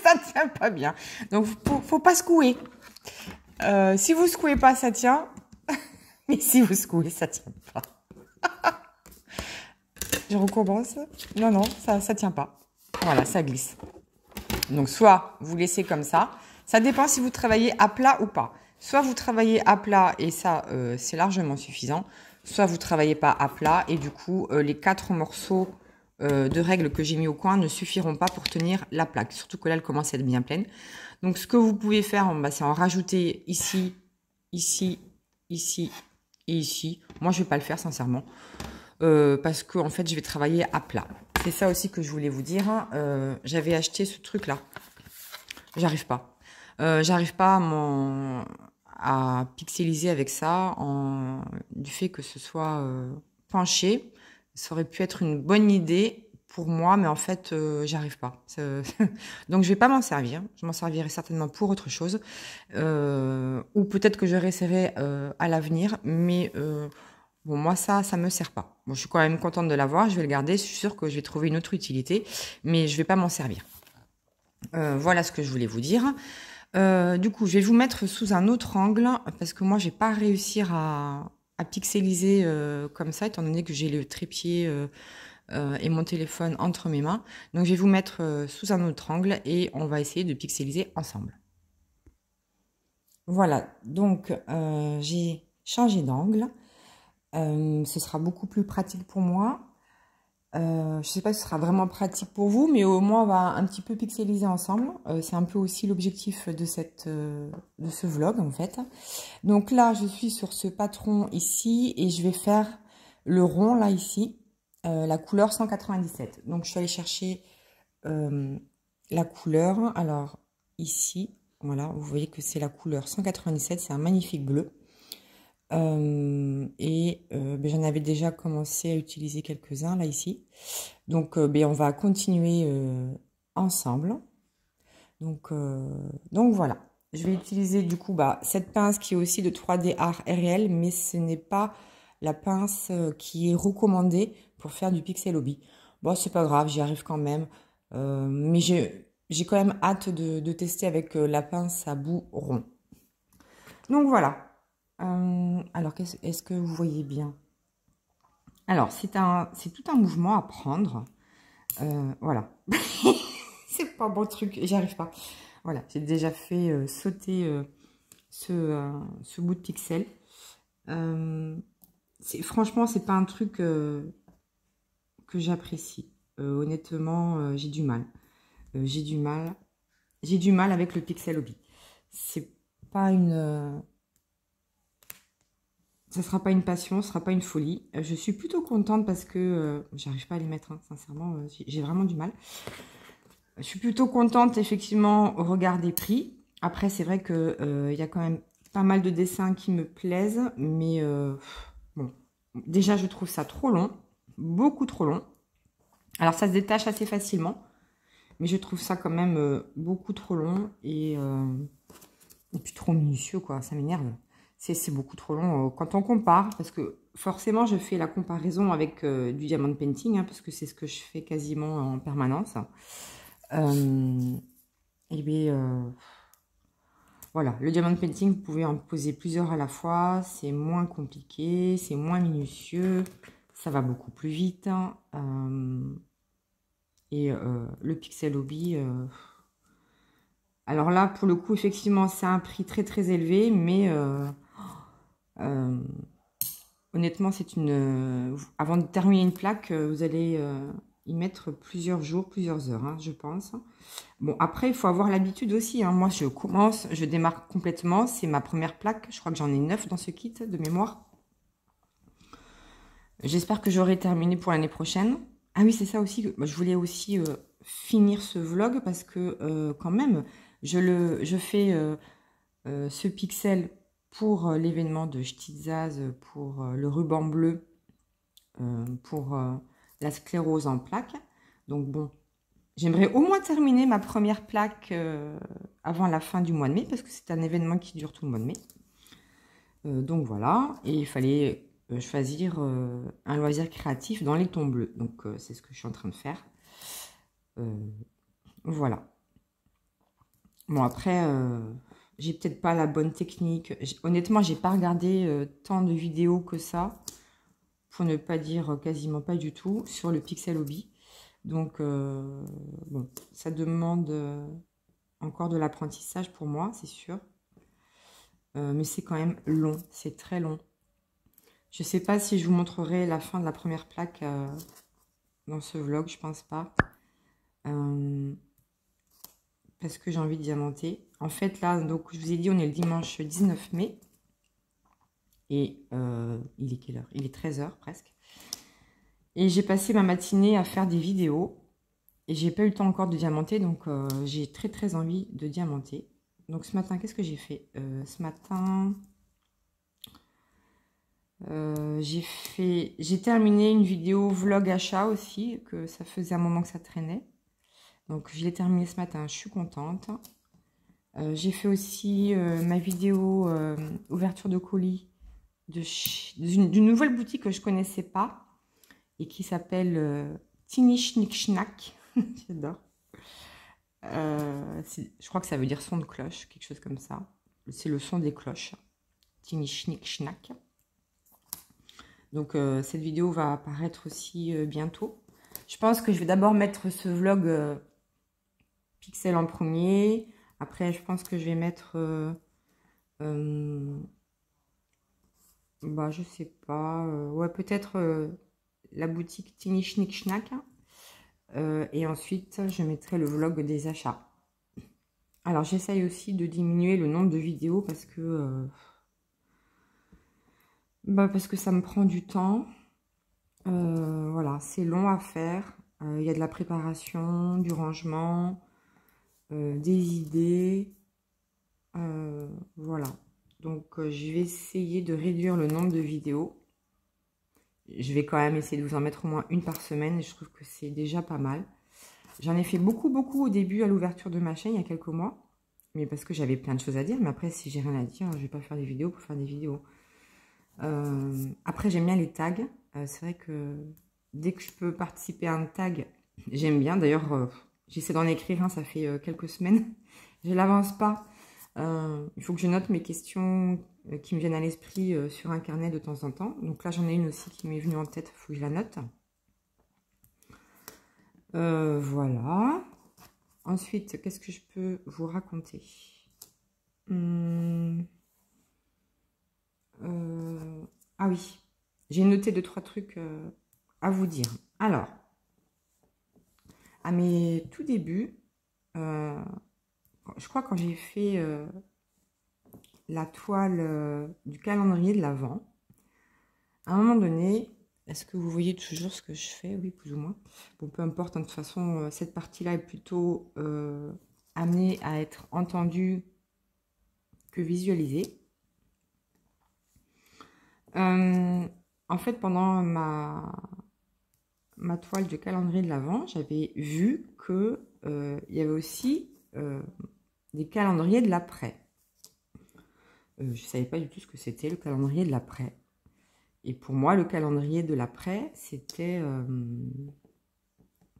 S1: Ça tient pas bien. Donc, faut pas secouer. Si vous secouez pas, ça tient. Mais si vous secouez, ça tient pas. Je recommence. Non, non, ça tient pas. Voilà, ça glisse. Donc, soit vous laissez comme ça. Ça dépend si vous travaillez à plat ou pas. Soit vous travaillez à plat et ça, c'est largement suffisant. Soit vous travaillez pas à plat et du coup, les 4 morceaux de règles que j'ai mis au coin ne suffiront pas pour tenir la plaque. Surtout que là, elle commence à être bien pleine. Donc, ce que vous pouvez faire, bah, c'est en rajouter ici, ici, ici et ici. Moi, je vais pas le faire, sincèrement. Parce que en fait je vais travailler à plat. C'est ça aussi que je voulais vous dire. J'avais acheté ce truc là. J'arrive pas. J'arrive pas à pixeliser avec ça du fait que ce soit penché. Ça aurait pu être une bonne idée pour moi, mais en fait j'arrive pas. Donc je vais pas m'en servir. Je m'en servirai certainement pour autre chose. Ou peut-être que je réessayerai à l'avenir, mais bon, moi, ça me sert pas. Bon, je suis quand même contente de l'avoir, je vais le garder, je suis sûre que je vais trouver une autre utilité, mais je vais pas m'en servir. Voilà ce que je voulais vous dire. Du coup, je vais vous mettre sous un autre angle, parce que moi, je vais pas réussir à pixeliser comme ça, étant donné que j'ai le trépied et mon téléphone entre mes mains. Donc, je vais vous mettre sous un autre angle et on va essayer de pixeliser ensemble. Voilà, donc j'ai changé d'angle. Ce sera beaucoup plus pratique pour moi. Je ne sais pas si ce sera vraiment pratique pour vous, mais au moins on va un petit peu pixeliser ensemble. C'est un peu aussi l'objectif de ce vlog en fait. Donc là, je suis sur ce patron ici et je vais faire le rond là ici, la couleur 197. Donc je suis allée chercher la couleur. Alors ici, voilà, vous voyez que c'est la couleur 197, c'est un magnifique bleu. Ben, j'en avais déjà commencé à utiliser quelques-uns là ici. Donc ben, on va continuer ensemble. Donc voilà. Je vais utiliser du coup cette pince qui est aussi de 3D Art RL, mais ce n'est pas la pince qui est recommandée pour faire du pixel hobby. Bon, c'est pas grave, j'y arrive quand même. Mais j'ai quand même hâte de tester avec la pince à bout rond. Donc voilà. Alors, est-ce que vous voyez bien? Alors, c'est tout un mouvement à prendre. Voilà. C'est pas un bon truc, j'y arrive pas. Voilà, j'ai déjà fait sauter ce bout de pixel. Franchement, c'est pas un truc que j'apprécie. Honnêtement, j'ai du mal. J'ai du mal avec le pixel hobby. C'est pas une... ça sera pas une passion, ce sera pas une folie. Je suis plutôt contente parce que j'arrive pas à les mettre, hein, sincèrement, j'ai vraiment du mal. Je suis plutôt contente, effectivement, au regard des prix. Après, c'est vrai que y a quand même pas mal de dessins qui me plaisent, mais bon, déjà, je trouve ça trop long, beaucoup trop long. Alors, ça se détache assez facilement, mais je trouve ça quand même beaucoup trop long et puis trop minutieux, quoi. Ça m'énerve. C'est beaucoup trop long quand on compare, parce que forcément, je fais la comparaison avec du diamond painting, hein, parce que c'est ce que je fais quasiment en permanence. Et bien, voilà, le diamond painting, vous pouvez en poser plusieurs à la fois, c'est moins compliqué, c'est moins minutieux, ça va beaucoup plus vite. Hein, et le pixel hobby, alors là, pour le coup, effectivement, c'est un prix très très élevé, mais honnêtement, c'est une. Avant de terminer une plaque, vous allez y mettre plusieurs jours, plusieurs heures, hein, je pense. Bon, après, il faut avoir l'habitude aussi. Hein. Moi, je démarre complètement. C'est ma première plaque. Je crois que j'en ai 9 dans ce kit de mémoire. J'espère que j'aurai terminé pour l'année prochaine. Ah oui, c'est ça aussi. Je voulais aussi finir ce vlog parce que quand même, je fais ce pixel pour l'événement de Ch'tizaz, pour le ruban bleu, pour la sclérose en plaques. Donc bon, j'aimerais au moins terminer ma première plaque avant la fin du mois de mai, parce que c'est un événement qui dure tout le mois de mai. Donc voilà, et il fallait choisir un loisir créatif dans les tons bleus. Donc c'est ce que je suis en train de faire. Voilà. Bon après, j'ai peut-être pas la bonne technique. Honnêtement, j'ai pas regardé tant de vidéos que ça, pour ne pas dire quasiment pas du tout, sur le pixel hobby. Donc, bon, ça demande encore de l'apprentissage pour moi, c'est sûr. Mais c'est quand même long, c'est très long. Je ne sais pas si je vous montrerai la fin de la première plaque dans ce vlog, je pense pas. Parce que j'ai envie de diamanter. En fait, là, donc, je vous ai dit, on est le dimanche 19 mai. Et il est quelle heure? Il est 13 h presque. Et j'ai passé ma matinée à faire des vidéos. Et j'ai pas eu le temps encore de diamanter, donc j'ai très très envie de diamanter. Donc ce matin, qu'est-ce que j'ai fait? Ce matin, j'ai terminé une vidéo vlog achat aussi, que ça faisait un moment que ça traînait. Donc je l'ai terminé ce matin, je suis contente. J'ai fait aussi ma vidéo ouverture de colis d'une nouvelle boutique que je connaissais pas et qui s'appelle Tiny Schnick Schnack. J'adore. Je crois que ça veut dire son de cloche, quelque chose comme ça. C'est le son des cloches. Tiny Schnick Schnack. Donc cette vidéo va apparaître aussi bientôt. Je pense que je vais d'abord mettre ce vlog pixel en premier. Après, je pense que je vais mettre... bah, je sais pas. Ouais, peut-être la boutique Tiny Schnick Schnack. Et ensuite, je mettrai le vlog des achats. Alors, j'essaye aussi de diminuer le nombre de vidéos parce que ça me prend du temps. Voilà, c'est long à faire. Il y a de la préparation, du rangement, des idées. Voilà. Donc, je vais essayer de réduire le nombre de vidéos. Je vais quand même essayer de vous en mettre au moins une par semaine. Et je trouve que c'est déjà pas mal. J'en ai fait beaucoup au début à l'ouverture de ma chaîne il y a quelques mois. Mais parce que j'avais plein de choses à dire. Mais après, si j'ai rien à dire, je vais pas faire des vidéos pour faire des vidéos. Après, j'aime bien les tags. C'est vrai que dès que je peux participer à un tag, j'aime bien. D'ailleurs, j'essaie d'en écrire un, ça fait quelques semaines. Je n'avance pas. Il faut que je note mes questions qui me viennent à l'esprit sur un carnet de temps en temps. Donc là, j'en ai une aussi qui m'est venue en tête. Il faut que je la note. Voilà. Ensuite, qu'est-ce que je peux vous raconter? Ah oui, j'ai noté 2-3 trucs à vous dire. Alors, à mes tout débuts, je crois quand j'ai fait la toile du calendrier de l'Avent, à un moment donné, est-ce que vous voyez toujours ce que je fais? Oui, plus ou moins. Bon, peu importe, hein, de toute façon, cette partie-là est plutôt amenée à être entendue que visualisée. En fait, pendant ma toile de calendrier de l'Avent, j'avais vu que il y avait aussi des calendriers de l'après. Je ne savais pas du tout ce que c'était le calendrier de l'après. Et pour moi, le calendrier de l'après, c'était...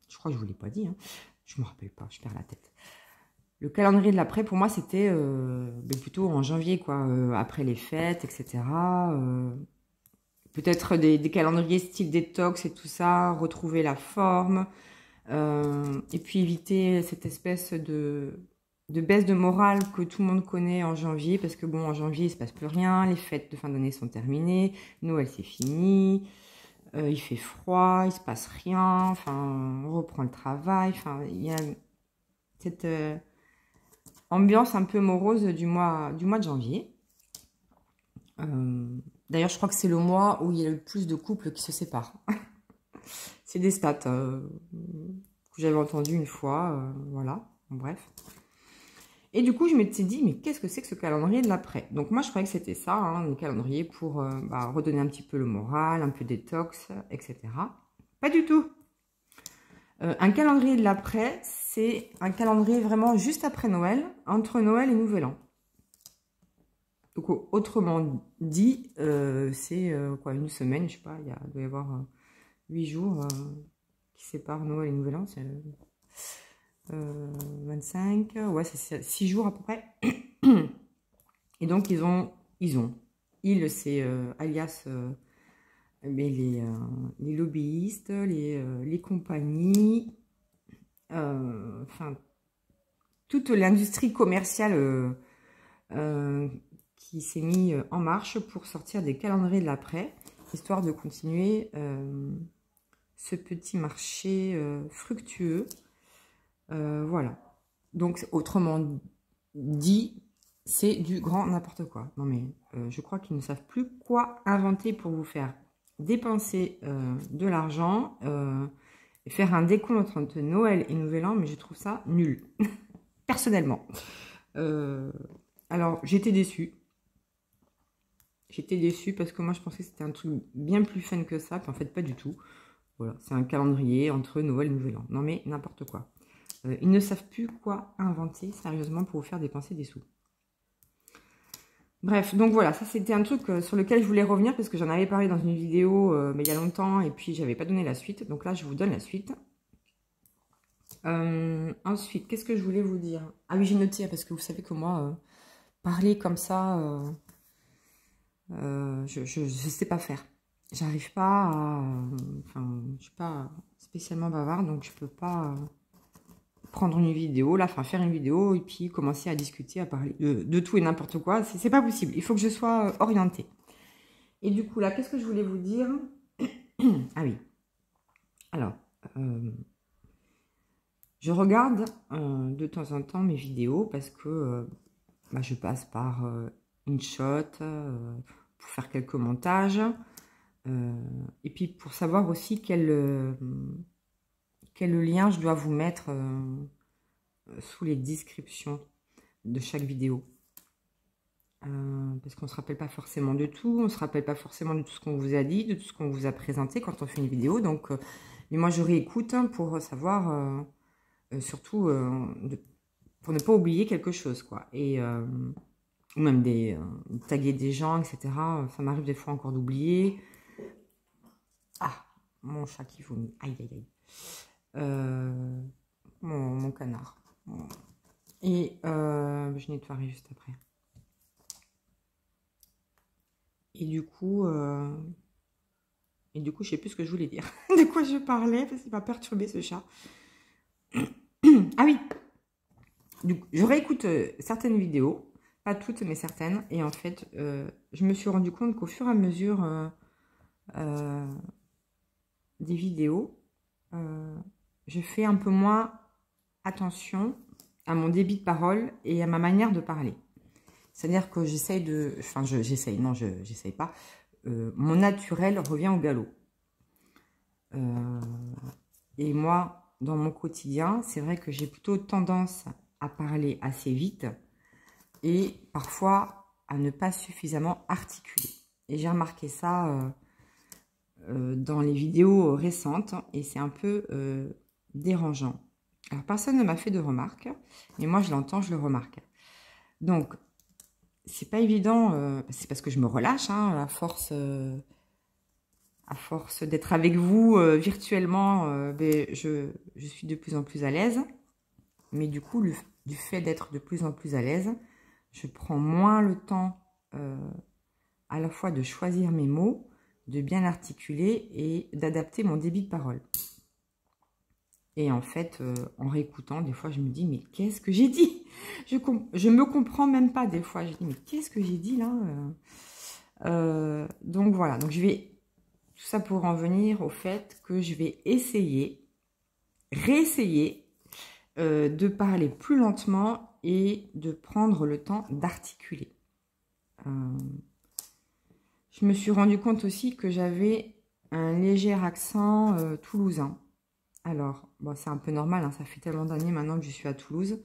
S1: je crois que je ne vous l'ai pas dit. Hein. Je ne me rappelle pas, je perds la tête. Le calendrier de l'après, pour moi, c'était plutôt en janvier, quoi. Après les fêtes, etc. Peut-être des calendriers style détox et tout ça. Retrouver la forme. Et puis éviter cette espèce de baisse de morale que tout le monde connaît en janvier, parce que bon, en janvier, il se passe plus rien, les fêtes de fin d'année sont terminées, Noël c'est fini, il fait froid, il se passe rien, enfin, on reprend le travail, enfin, il y a cette ambiance un peu morose du mois de janvier. D'ailleurs, je crois que c'est le mois où il y a le plus de couples qui se séparent. C'est des stats que j'avais entendu une fois, voilà, bref. Et du coup, je m'étais dit, mais qu'est-ce que c'est que ce calendrier de l'après? Donc moi, je croyais que c'était ça, hein, un calendrier pour redonner un petit peu le moral, un peu détox, etc. Pas du tout. Un calendrier de l'après, c'est un calendrier vraiment juste après Noël, entre Noël et Nouvel An. Donc autrement dit, c'est quoi, une semaine, je sais pas, il doit y avoir 8 jours qui séparent Noël et Nouvel An, c'est... 25, ouais, c'est 6 jours à peu près. Et donc, ils, c'est alias mais les lobbyistes, les compagnies, enfin, toute l'industrie commerciale qui s'est mise en marche pour sortir des calendriers de l'après, histoire de continuer ce petit marché fructueux. Voilà. Donc, autrement dit, c'est du grand n'importe quoi. Non mais, je crois qu'ils ne savent plus quoi inventer pour vous faire dépenser de l'argent et faire un décompte entre Noël et Nouvel An, mais je trouve ça nul, personnellement. Alors, j'étais déçue. J'étais déçue parce que moi, je pensais que c'était un truc bien plus fun que ça, puis en fait, pas du tout. Voilà, c'est un calendrier entre Noël et Nouvel An. Non mais, n'importe quoi. Ils ne savent plus quoi inventer, sérieusement, pour vous faire dépenser des sous. Bref, donc voilà, ça c'était un truc sur lequel je voulais revenir parce que j'en avais parlé dans une vidéo mais il y a longtemps et puis j'avais pas donné la suite. Donc là, je vous donne la suite. Ensuite, qu'est-ce que je voulais vous dire? Ah oui, j'ai noté parce que vous savez que moi, parler comme ça, je sais pas faire. J'arrive pas à... Enfin, je suis pas spécialement bavarde, donc je peux pas... prendre une vidéo, là, enfin faire une vidéo et puis commencer à discuter, à parler de tout et n'importe quoi. C'est pas possible. Il faut que je sois orientée. Et du coup, là, qu'est-ce que je voulais vous dire? Ah oui. Alors, je regarde de temps en temps mes vidéos parce que je passe par InShot pour faire quelques montages. Et puis pour savoir aussi quel lien je dois vous mettre sous les descriptions de chaque vidéo. Parce qu'on ne se rappelle pas forcément de tout, on ne se rappelle pas forcément de tout ce qu'on vous a dit, de tout ce qu'on vous a présenté quand on fait une vidéo. Donc, mais moi je réécoute pour savoir, surtout pour ne pas oublier quelque chose, quoi. Et ou même taguer des gens, etc. Ça m'arrive des fois encore d'oublier. Ah, mon chat qui vomit. Aïe, aïe, aïe. Mon canard. Et je nettoierai juste après. Et du coup, je sais plus ce que je voulais dire. De quoi je parlais, parce qu'il m'a perturbé ce chat. Ah oui. Du coup, je réécoute certaines vidéos, pas toutes, mais certaines. Et en fait, je me suis rendu compte qu'au fur et à mesure des vidéos, je fais un peu moins attention à mon débit de parole et à ma manière de parler. C'est-à-dire que j'essaye de... Enfin, j'essaye, non, j'essaye pas. mon naturel revient au galop. Et moi, dans mon quotidien, c'est vrai que j'ai plutôt tendance à parler assez vite et parfois à ne pas suffisamment articuler. Et j'ai remarqué ça dans les vidéos récentes et c'est un peu dérangeant. Alors, personne ne m'a fait de remarques, mais moi, je l'entends, je le remarque. Donc, c'est pas évident, c'est parce que je me relâche, hein, à force d'être avec vous virtuellement, ben, je suis de plus en plus à l'aise. Mais du coup, du fait d'être de plus en plus à l'aise, je prends moins le temps à la fois de choisir mes mots, de bien articuler et d'adapter mon débit de parole. Et en fait, en réécoutant, des fois, je me dis, mais qu'est-ce que j'ai dit? Je me comprends même pas des fois. Je dis, mais qu'est-ce que j'ai dit là? Donc voilà, donc je vais... Tout ça pour en venir au fait que je vais réessayer de parler plus lentement et de prendre le temps d'articuler. Je me suis rendu compte aussi que j'avais un léger accent toulousain. Alors, bon, c'est un peu normal, hein, ça fait tellement d'années maintenant que je suis à Toulouse.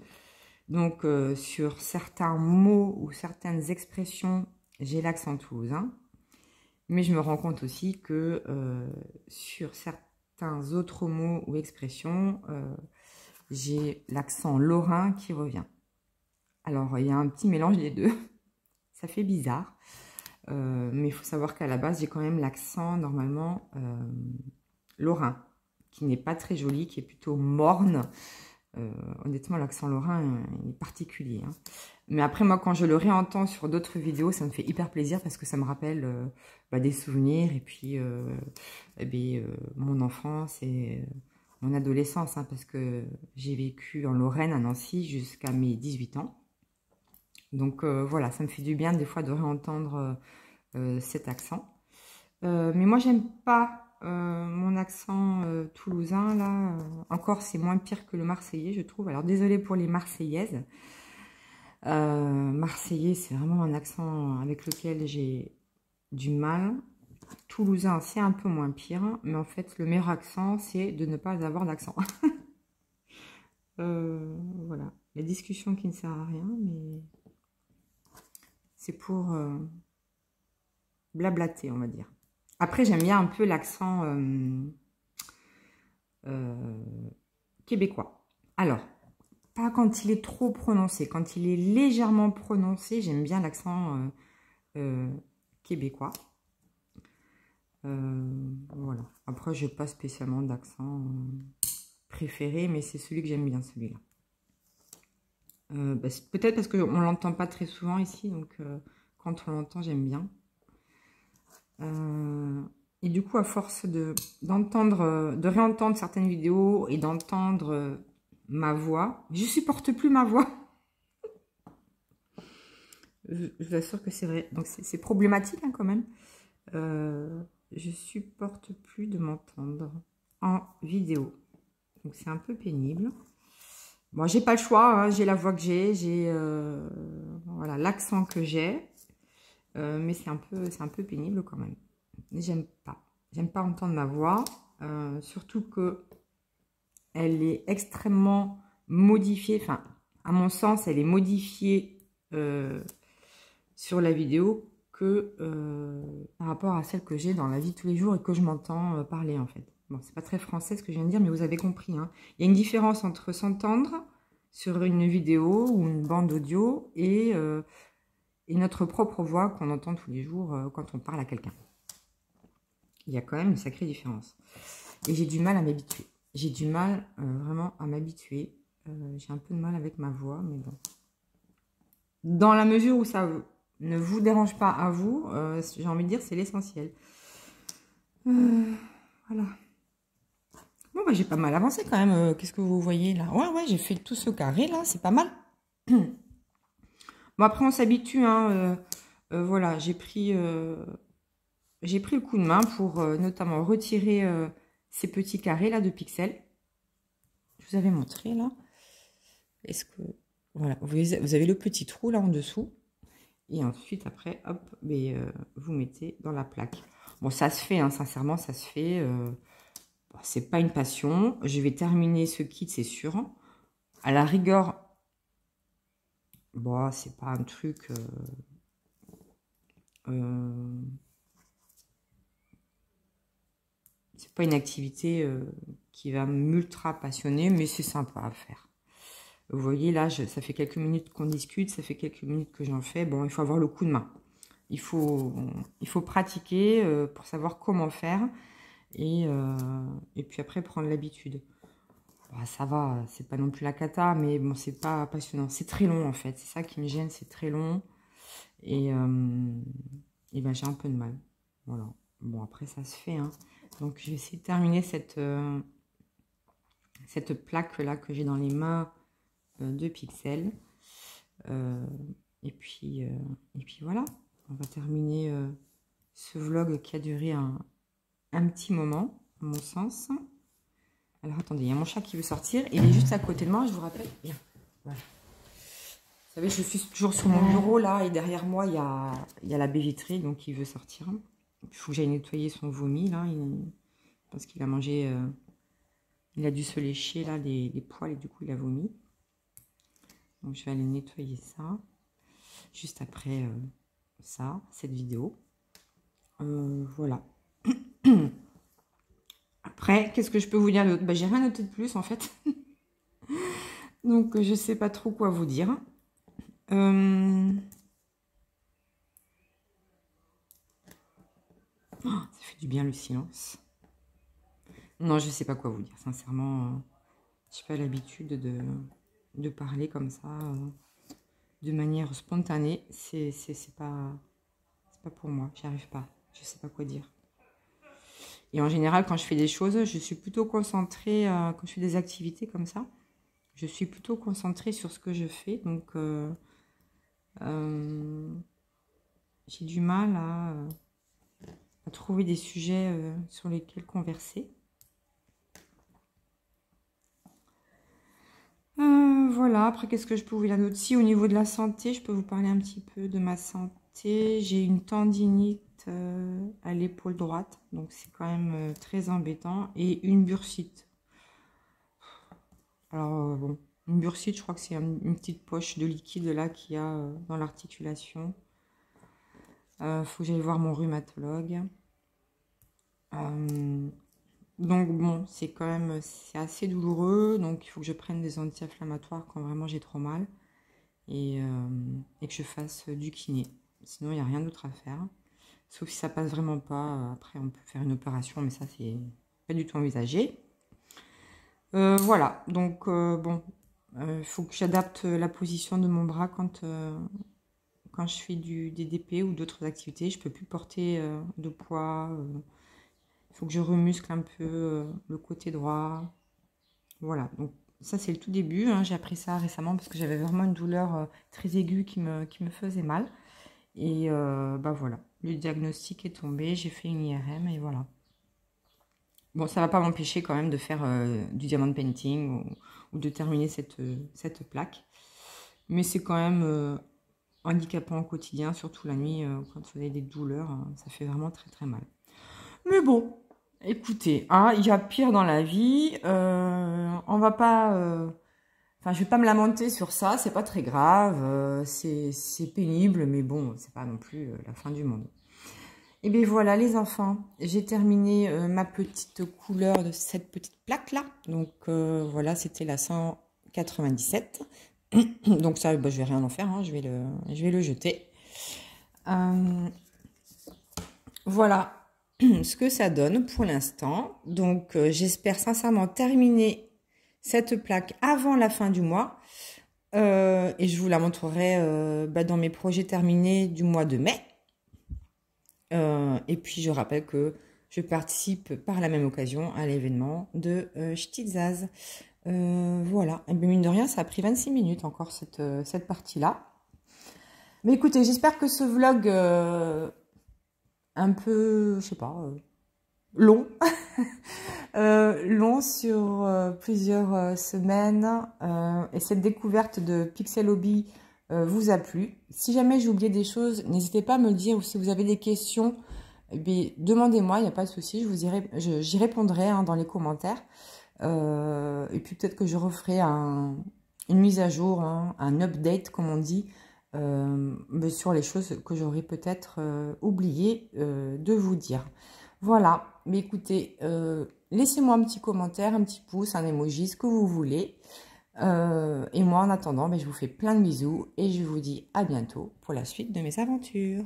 S1: Donc, sur certains mots ou certaines expressions, j'ai l'accent toulousain. Mais je me rends compte aussi que sur certains autres mots ou expressions, j'ai l'accent lorrain qui revient. Alors, il y a un petit mélange des deux. Ça fait bizarre. Mais il faut savoir qu'à la base, j'ai quand même l'accent normalement lorrain, qui n'est pas très joli, qui est plutôt morne. Honnêtement, l'accent lorrain est particulier. Hein. Mais après, moi, quand je le réentends sur d'autres vidéos, ça me fait hyper plaisir parce que ça me rappelle des souvenirs et puis mon enfance et mon adolescence. Hein, parce que j'ai vécu en Lorraine, à Nancy, jusqu'à mes 18 ans. Donc voilà, ça me fait du bien des fois de réentendre cet accent. Mais moi, j'aime pas mon accent toulousain, là. Encore, c'est moins pire que le marseillais, je trouve. Alors, désolée pour les marseillaises. Marseillais, c'est vraiment un accent avec lequel j'ai du mal. Toulousain, c'est un peu moins pire. Mais en fait, le meilleur accent, c'est de ne pas avoir d'accent. Voilà. La discussion qui ne sert à rien, mais c'est pour blablater, on va dire. Après, j'aime bien un peu l'accent québécois. Alors, pas quand il est trop prononcé. Quand il est légèrement prononcé, j'aime bien l'accent québécois. Voilà. Après, je n'ai pas spécialement d'accent préféré, mais c'est celui que j'aime bien, celui-là. Peut-être parce qu'on ne l'entend pas très souvent ici, donc quand on l'entend, j'aime bien. Et du coup, à force de réentendre certaines vidéos et d'entendre ma voix, je supporte plus ma voix. Je vous assure que c'est vrai. Donc, c'est problématique hein, quand même. Je supporte plus de m'entendre en vidéo. Donc, c'est un peu pénible. Bon, j'ai pas le choix. Hein, j'ai la voix que j'ai voilà, l'accent que j'ai. Mais c'est un peu pénible quand même. Mais j'aime pas. J'aime pas entendre ma voix. Surtout que elle est extrêmement modifiée. Enfin, à mon sens, elle est modifiée sur la vidéo que par rapport à celle que j'ai dans la vie de tous les jours et que je m'entends parler en fait. Bon, c'est pas très français ce que je viens de dire, mais vous avez compris. Hein. Il y a une différence entre s'entendre sur une vidéo ou une bande audio et notre propre voix qu'on entend tous les jours quand on parle à quelqu'un. Il y a quand même une sacrée différence. Et j'ai du mal à m'habituer. J'ai du mal vraiment à m'habituer. J'ai un peu de mal avec ma voix, mais bon. Dans la mesure où ça ne vous dérange pas à vous, j'ai envie de dire c'est l'essentiel. Voilà. Bon, bah, j'ai pas mal avancé quand même. Qu'est-ce que vous voyez là? Ouais, j'ai fait tout ce carré là, c'est pas mal. Bon, après, on s'habitue. Hein, voilà, j'ai pris le coup de main pour notamment retirer ces petits carrés là de pixels. Je vous avais montré là. Est-ce que... Voilà, vous avez le petit trou là en dessous. Et ensuite, après, hop, mais, vous mettez dans la plaque. Bon, ça se fait, hein, sincèrement, ça se fait. Bon, c'est pas une passion. Je vais terminer ce kit, c'est sûr. À la rigueur, bon, c'est pas un truc... c'est pas une activité qui va m'ultra passionner, mais c'est sympa à faire. Vous voyez, là, ça fait quelques minutes qu'on discute, ça fait quelques minutes que j'en fais. Bon, il faut avoir le coup de main. Il faut pratiquer pour savoir comment faire. Et puis après, prendre l'habitude. Bah, ça va, c'est pas non plus la cata, mais bon, c'est pas passionnant. C'est très long, en fait. C'est ça qui me gêne, c'est très long. Et ben, j'ai un peu de mal. Voilà. Bon, après, ça se fait, hein. Donc, je vais essayer de terminer cette plaque-là que j'ai dans les mains de Pixel. Et puis voilà. On va terminer ce vlog qui a duré un petit moment, à mon sens. Alors, attendez, il y a mon chat qui veut sortir. Il est juste à côté de moi, je vous rappelle. Bien. Voilà. Vous savez, je suis toujours sur mon bureau, là. Et derrière moi, il y a la baie vitrée, donc il veut sortir. Il faut que j'aille nettoyer son vomi, là. Parce qu'il a mangé... il a dû se lécher, là, les poils. Et du coup, il a vomi. Donc, je vais aller nettoyer ça. Juste après cette vidéo. Voilà. Après, qu'est-ce que je peux vous dire d'autre? Bah, j'ai rien noté de plus, en fait. Donc, je sais pas trop quoi vous dire. Ça fait du bien le silence. Non, je sais pas quoi vous dire. Sincèrement, j'ai pas l'habitude de parler comme ça, de manière spontanée. C'est pas pour moi. J'y arrive pas. Je sais pas quoi dire. Et en général, quand je fais des choses, je suis plutôt concentrée, quand je fais des activités comme ça, je suis plutôt concentrée sur ce que je fais. Donc, j'ai du mal à trouver des sujets sur lesquels converser. Voilà, après, qu'est-ce que je peux vous dire d'autre? Si, au niveau de la santé, je peux vous parler un petit peu de ma santé. J'ai une tendinite à l'épaule droite, donc c'est quand même très embêtant. Et une bursite. Alors, bon, une bursite, je crois que c'est une petite poche de liquide là qu'il y a dans l'articulation. Faut que j'aille voir mon rhumatologue. Donc bon, c'est assez douloureux, donc il faut que je prenne des anti-inflammatoires quand vraiment j'ai trop mal et que je fasse du kiné. Sinon, il n'y a rien d'autre à faire. Sauf si ça passe vraiment pas, après on peut faire une opération, mais ça c'est pas du tout envisagé. Voilà, donc bon, il faut que j'adapte la position de mon bras quand je fais des DP ou d'autres activités. Je peux plus porter de poids. Il faut que je remuscle un peu le côté droit. Voilà, donc ça c'est le tout début. Hein. J'ai appris ça récemment parce que j'avais vraiment une douleur très aiguë qui me faisait mal. Et bah voilà, le diagnostic est tombé, j'ai fait une IRM et voilà. Bon, ça ne va pas m'empêcher quand même de faire du diamond painting ou de terminer cette plaque. Mais c'est quand même handicapant au quotidien, surtout la nuit, quand vous avez des douleurs, hein, ça fait vraiment très très mal. Mais bon, écoutez, hein, il y a pire dans la vie. On va pas... Enfin, je vais pas me lamenter sur ça, c'est pas très grave. C'est pénible, mais bon, c'est pas non plus la fin du monde. Et bien voilà les enfants, j'ai terminé ma petite couleur de cette petite plaque là. Donc voilà, c'était la 197. Donc ça, bah, je vais rien en faire, hein, je vais le jeter. Voilà ce que ça donne pour l'instant. Donc j'espère sincèrement terminer cette plaque avant la fin du mois. Et je vous la montrerai bah, dans mes projets terminés du mois de mai. Et puis, je rappelle que je participe par la même occasion à l'événement de Ch'tizaz. Voilà. Et bien, mine de rien, ça a pris 26 minutes encore, cette partie-là. Mais écoutez, j'espère que ce vlog un peu, je sais pas, long, long sur plusieurs semaines, et cette découverte de Pixel Hobby vous a plu. Si jamais j'ai oublié des choses, n'hésitez pas à me le dire, ou si vous avez des questions, demandez-moi, il n'y a pas de souci, j'y répondrai hein, dans les commentaires. Et puis peut-être que je referai une mise à jour, hein, un update comme on dit, sur les choses que j'aurais peut-être oublié de vous dire. Voilà, mais écoutez, laissez-moi un petit commentaire, un petit pouce, un emoji, ce que vous voulez. Et moi en attendant, je vous fais plein de bisous et je vous dis à bientôt pour la suite de mes aventures.